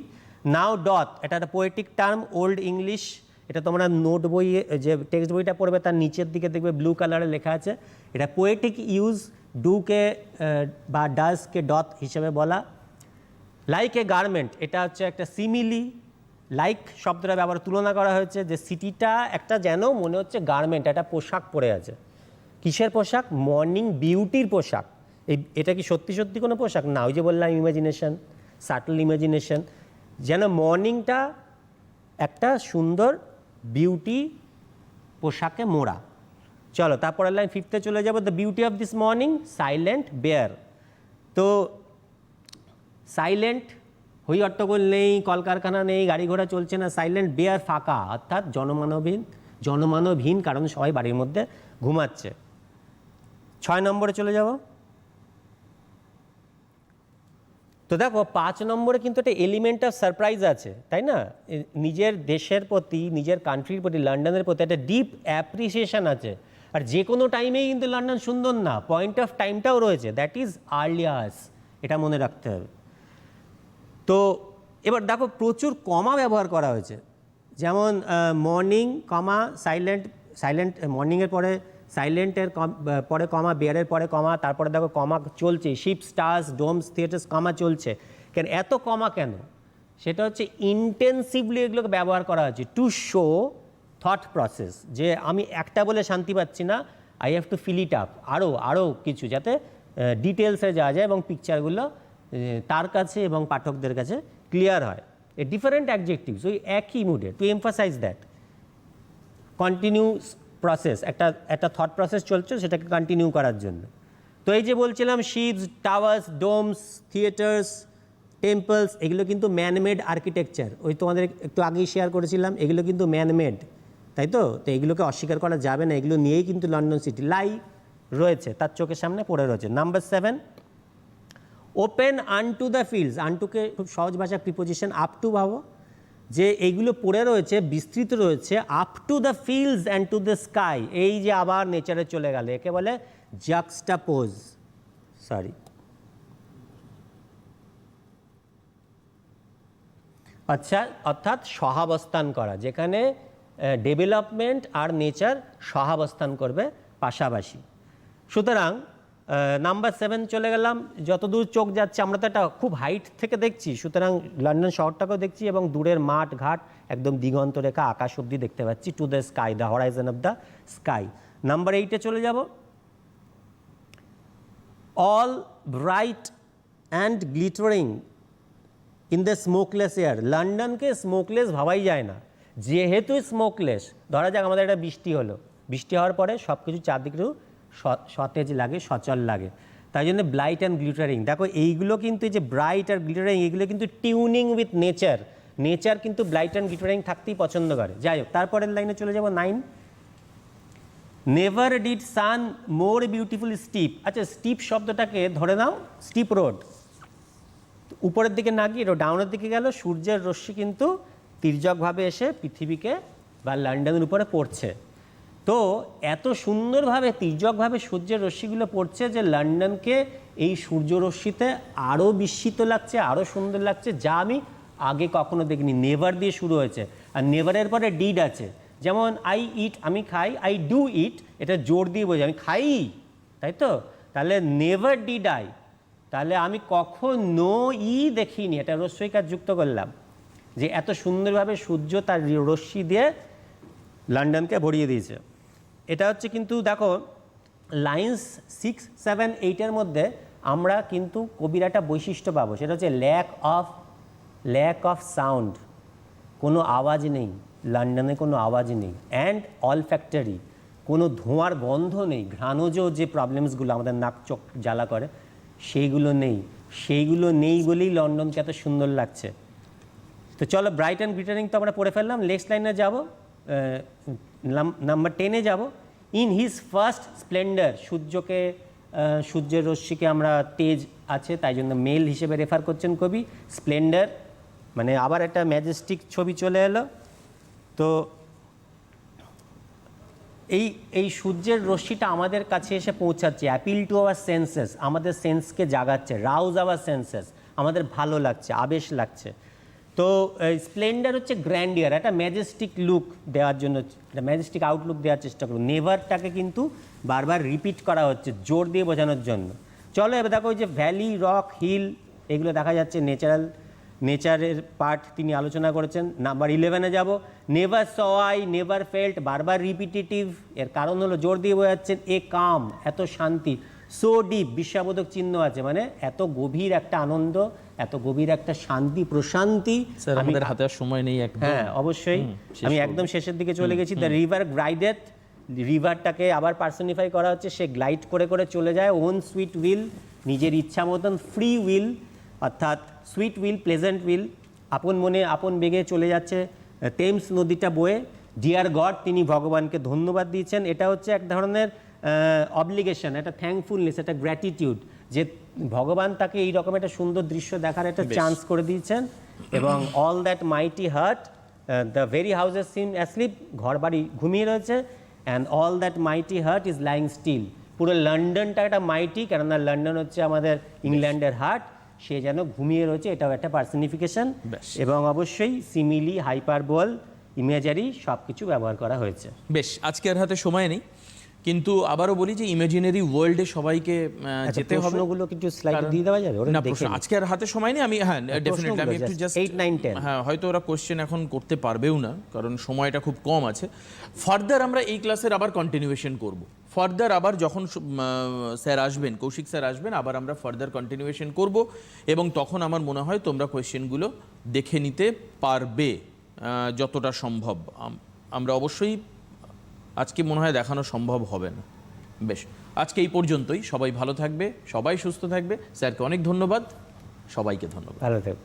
নাও ডট, এটা একটা পোয়েটিক টার্ম, ওল্ড ইংলিশ। এটা তোমরা নোট বইয়ে যে টেক্সট বইটা পড়বে তার নিচের দিকে দেখবে ব্লু কালারে লেখা আছে। এটা পোয়েটিক ইউজ, ডুকে বা ডাসকে ডট হিসেবে বলা। লাইক এ গার্মেন্ট, এটা হচ্ছে একটা সিমিলি। লাইক শব্দটা ব্যবহার, তুলনা করা হয়েছে যে সিটিটা একটা যেন মনে হচ্ছে গার্মেন্ট, একটা পোশাক পরে আছে। কিসের পোশাক? মর্নিং বিউটির পোশাক। এটা কি সত্যি সত্যি কোনো পোশাক না? ওই যে বললাম ইমাজিনেশন, সাটল ইমাজিনেশন, যেন মর্নিংটা একটা সুন্দর বিউটি পোশাকে মোড়া। চলো তারপরের লাইন 5th চলে যাবো। The beauty of this morning silent bare. তো সাইলেন্ট, হই হট্টগোল নেই, কলকারখানা নেই, গাড়ি ঘোড়া চলছে না। সাইলেন্ট বেয়ার, ফাঁকা, অর্থাৎ জনমানবহীন, কারণ সবাই বাড়ির মধ্যে ঘুমাচ্ছে। 6 নম্বরে চলে যাব। তো দেখো 5 নম্বরে কিন্তু একটা এলিমেন্ট অফ সারপ্রাইজ আছে, তাই না? নিজের দেশের প্রতি, নিজের কান্ট্রির প্রতি, লন্ডনের প্রতি একটা ডিপ অ্যাপ্রিসিয়েশন আছে। আর যে কোনো টাইমেই কিন্তু লন্ডন সুন্দর না, পয়েন্ট অফ টাইমটাও রয়েছে, দ্যাট ইজ আর্লি আওয়ার্স, এটা মনে রাখতে হবে। তো এবার দেখো প্রচুর কমা ব্যবহার করা হয়েছে, যেমন মর্নিং কমা সাইলেন্ট, মর্নিংয়ের পরে সাইলেন্টের পরে কমা, বেয়ারের পরে কমা, তারপরে দেখো কমা চলছে, শিপ, স্টার্স, ডোমস, থিয়েটার্স, কমা চলছে। কেন এত কমা কেন? সেটা হচ্ছে ইন্টেন্সিভলি এগুলোকে ব্যবহার করা হয়েছে টু শো থট প্রসেস, যে আমি একটা বলে শান্তি পাচ্ছি না, I have to fill it up, আরও কিছু, যাতে ডিটেলসে যাওয়া যায় এবং পিকচারগুলো তার কাছে এবং পাঠকদের কাছে ক্লিয়ার হয়। এ ডিফারেন্ট অ্যাডজেক্টিভস ওই একই মুডে, to emphasize that continuous process, একটা থট প্রসেস চলছে, সেটাকে কন্টিনিউ করার জন্য। তো এই যে বলছিলাম ships, towers, domes, theatres, temples, এগুলো কিন্তু ম্যানমেড আর্কিটেকচার। ওই তোমাদের একটু আগেই শেয়ার করেছিলাম, এগুলো কিন্তু ম্যানমেড, তাই তো? তো এগুলোকে অস্বীকার করা যাবে না, এগুলো নিয়েই কিন্তু লন্ডন সিটি লাই রয়েছে, তার চোখের সামনে পড়ে রয়েছে। Number 7, open unto the fields. আনটুকে খুব সহজ ভাষা প্রিপোজিশন, আপ টু ভাবো, যে এইগুলো পড়ে রয়েছে, বিস্তৃত রয়েছে, up to the fields and two the sky. এই যে আবার নেচারে চলে গেল, একে বলে জাক্সটাপোজ, সরি, আচ্ছা, অর্থাৎ সহাবস্থান করা, যেখানে ডেভেলপমেন্ট আর নেচার সহাবস্থান করবে পাশাপাশি। সুতরাং নাম্বার 7 চলে গেলাম। যতদূর চোখ যাচ্ছে, আমরা তো একটা খুব হাইট থেকে দেখছি, সুতরাং লন্ডন শহরটাকেও দেখছি এবং দূরের মাঠ ঘাট একদম দিগন্ত রেখা আকাশ অবধি দেখতে পাচ্ছি, to the sky, the horizon of the sky. Number 8-এ চলে যাব। All bright and glittering in the smokeless air. লন্ডনকে স্মোকলেস ভাবাই যায় না, যেহেতু স্মোকলেস। ধরা যাক আমাদের একটা বৃষ্টি হলো, বৃষ্টি হওয়ার পরে সব কিছু চারদিকে সতেজ লাগে, সচল লাগে, তাই জন্য ব্রাইট অ্যান্ড গ্লিটারিং। দেখো এইগুলো কিন্তু, এই যে ব্রাইট আর গ্লিটারিং, এগুলো কিন্তু টিউনিং উইথ নেচার। নেচার কিন্তু ব্রাইট অ্যান্ড গ্লিটারিং থাকতেই পছন্দ করে। যাই হোক, তারপরের লাইনে চলে যাব 9, never did sun more beautiful steep. আচ্ছা, স্টিপ শব্দটাকে ধরে নাও স্টিপ রোড, উপরের দিকে না গিয়ে ডাউনের দিকে গেল, সূর্যের রশ্মি কিন্তু তির্যকভাবে এসে পৃথিবীকে বা লন্ডনের উপরে পড়ছে। তো এত সুন্দরভাবে তির্যকভাবে সূর্যের রশ্মিগুলো পড়ছে যে লন্ডনকে এই সূর্যরশ্মিতে আরও বিস্মিত লাগছে, আরও সুন্দর লাগছে, যা আমি আগে কখনো দেখিনি। নেভার দিয়ে শুরু হয়েছে, আর নেভারের পরে ডিড আছে। যেমন আই ইট, আমি খাই, আই ডু ইট, এটা জোর দিয়ে বোঝায় আমি খাই, তাই তো? তাহলে নেভার ডিড আই, তাহলে আমি কখনো দেখিনি, এটা রস্বইকার যুক্ত করলাম, যে এত সুন্দরভাবে সূর্য তার রশ্মি দিয়ে লন্ডনকে ভরিয়ে দিয়েছে। এটা হচ্ছে কিন্তু দেখো লাইন্স 6, 7, 8-এর মধ্যে আমরা কিন্তু কবির একটা বৈশিষ্ট্য পাবো, সেটা হচ্ছে ল্যাক অফ সাউন্ড। কোনো আওয়াজ নেই লন্ডনে, কোনো আওয়াজ নেই। অ্যান্ড অল ফ্যাক্টরি, কোনো ধোঁয়ার গন্ধ নেই, ঘ্রাণজ যে প্রবলেমসগুলো আমাদের নাক চোখ জ্বালা করে সেইগুলো নেই। সেইগুলো নেই বলেই লন্ডনকে এত সুন্দর লাগছে। তো চলো, ব্রাইট অ্যান্ড গ্লিটারিং তো আমরা পড়ে ফেললাম। নেক্সট লাইনে যাব, নাম্বার 10-এ যাব। ইন হিজ ফার্স্ট স্প্লেন্ডার, সূর্যের রশ্মিকে আমরা তেজ আছে তাই জন্য মেল হিসেবে রেফার করছেন কবি। স্প্লেন্ডার মানে আবার একটা ম্যাজেস্টিক ছবি চলে এলো। তো এই সূর্যের রশ্মিটা আমাদের কাছে এসে পৌঁছাচ্ছে, অ্যাপিল টু আওয়ার সেন্সেস, আমাদের সেন্সকে জাগাচ্ছে, রাউজ আওয়ার সেন্সেস, আমাদের ভালো লাগছে, আবেশ লাগছে। তো স্প্লেন্ডার হচ্ছে গ্র্যান্ডিয়ার, একটা ম্যাজেস্টিক লুক দেওয়ার জন্য, একটা ম্যাজেস্টিক আউটলুক দেওয়ার চেষ্টা করুন। নেভারটাকে কিন্তু বারবার রিপিট করা হচ্ছে জোর দিয়ে বোঝানোর জন্য। চলো এবার দেখো, ওই যে ভ্যালি, রক, হিল, এগুলো দেখা যাচ্ছে নেচারের পার্ট তিনি আলোচনা করেছেন। নাম্বার 11-এ যাব। Never saw I, never felt, বারবার রিপিটেটিভ, এর কারণ হলো জোর দিয়ে বোঝাচ্ছেন এ কাম, এত শান্তি। সো ডিপ, বিশ্বাবোধক চিহ্ন আছে, মানে এত গভীর একটা আনন্দ, এত গভীর একটা শান্তি, প্রশান্তি। আমাদের হাতে আর সময় নেই একদম। হ্যাঁ অবশ্যই, আমি একদম শেষের দিকে চলে গেছি। দ্য রিভার গ্লাইডেথ, রিভারটাকে আবার পার্সনিফাই করা হচ্ছে, সে গ্লাইড করে করে চলে যায় ওন সুইট উইল, নিজের ইচ্ছা মতন, ফ্রি উইল, অর্থাৎ সুইট উইল, প্লেজেন্ট উইল, আপন মনে আপন বেগে চলে যাচ্ছে টেমস নদীটা বয়ে। ডিয়ার গড, তিনি ভগবানকে ধন্যবাদ দিয়েছেন। এটা হচ্ছে এক ধরনের অবলিগেশন, একটা থ্যাঙ্কফুলনেস, একটা গ্র্যাটিটিউড, যে ভগবান তাকে এই রকম একটা সুন্দর দৃশ্য দেখার একটা চান্স করে দিয়েছেন। এবং all that mighty heart, the very houses seem asleep, ঘর বাড়ি ঘুমিয়ে রয়েছে। And all that mighty heart is lying still, পুরো লন্ডনটা একটা মাইটি, কেননা লন্ডন হচ্ছে আমাদের ইংল্যান্ডের হার্ট, সে যেন ঘুমিয়ে রয়েছে, এটাও একটা পার্সনিফিকেশন। এবং অবশ্যই সিমিলি, হাইপারবোল, ইমেজারি সব কিছু ব্যবহার করা হয়েছে। বেশ, আজকের হাতে সময় নেই, কিন্তু আবারও বলি যে ইমাজিনারি ওয়ার্ল্ডে সবাইকে যেতে হবে। প্রশ্নগুলো কিছু স্লাইড দিয়ে দেওয়া যাবে? না, প্রশ্ন আজকের হাতে সময় নেই। আমি ডেফিনেটলি আমি একটু জাস্ট 8, 9, 10 হয়তো ওরা কোশ্চেন এখন করতে পারবেও না, কারণ সময়টা খুব কম আছে। ফার্দার আমরা এই ক্লাসের আবার কন্টিনিউয়েশন করব। ফার্দার আবার যখন স্যার আসবেন, কৌশিক স্যার আসবেন, আবার আমরা ফার্দার কন্টিনিউয়েশন করব, এবং তখন আমার মনে হয় তোমরা কোয়েশ্চেনগুলো দেখে নিতে পারবে যতটা সম্ভব। আমরা অবশ্যই আজকে মনে হয় দেখানো সম্ভব হবে না। বেশ, আজকে এই পর্যন্তই। সবাই ভালো থাকবে, সবাই সুস্থ থাকবে। স্যারকে অনেক ধন্যবাদ। সবাইকে ধন্যবাদ। ভালো থেকো।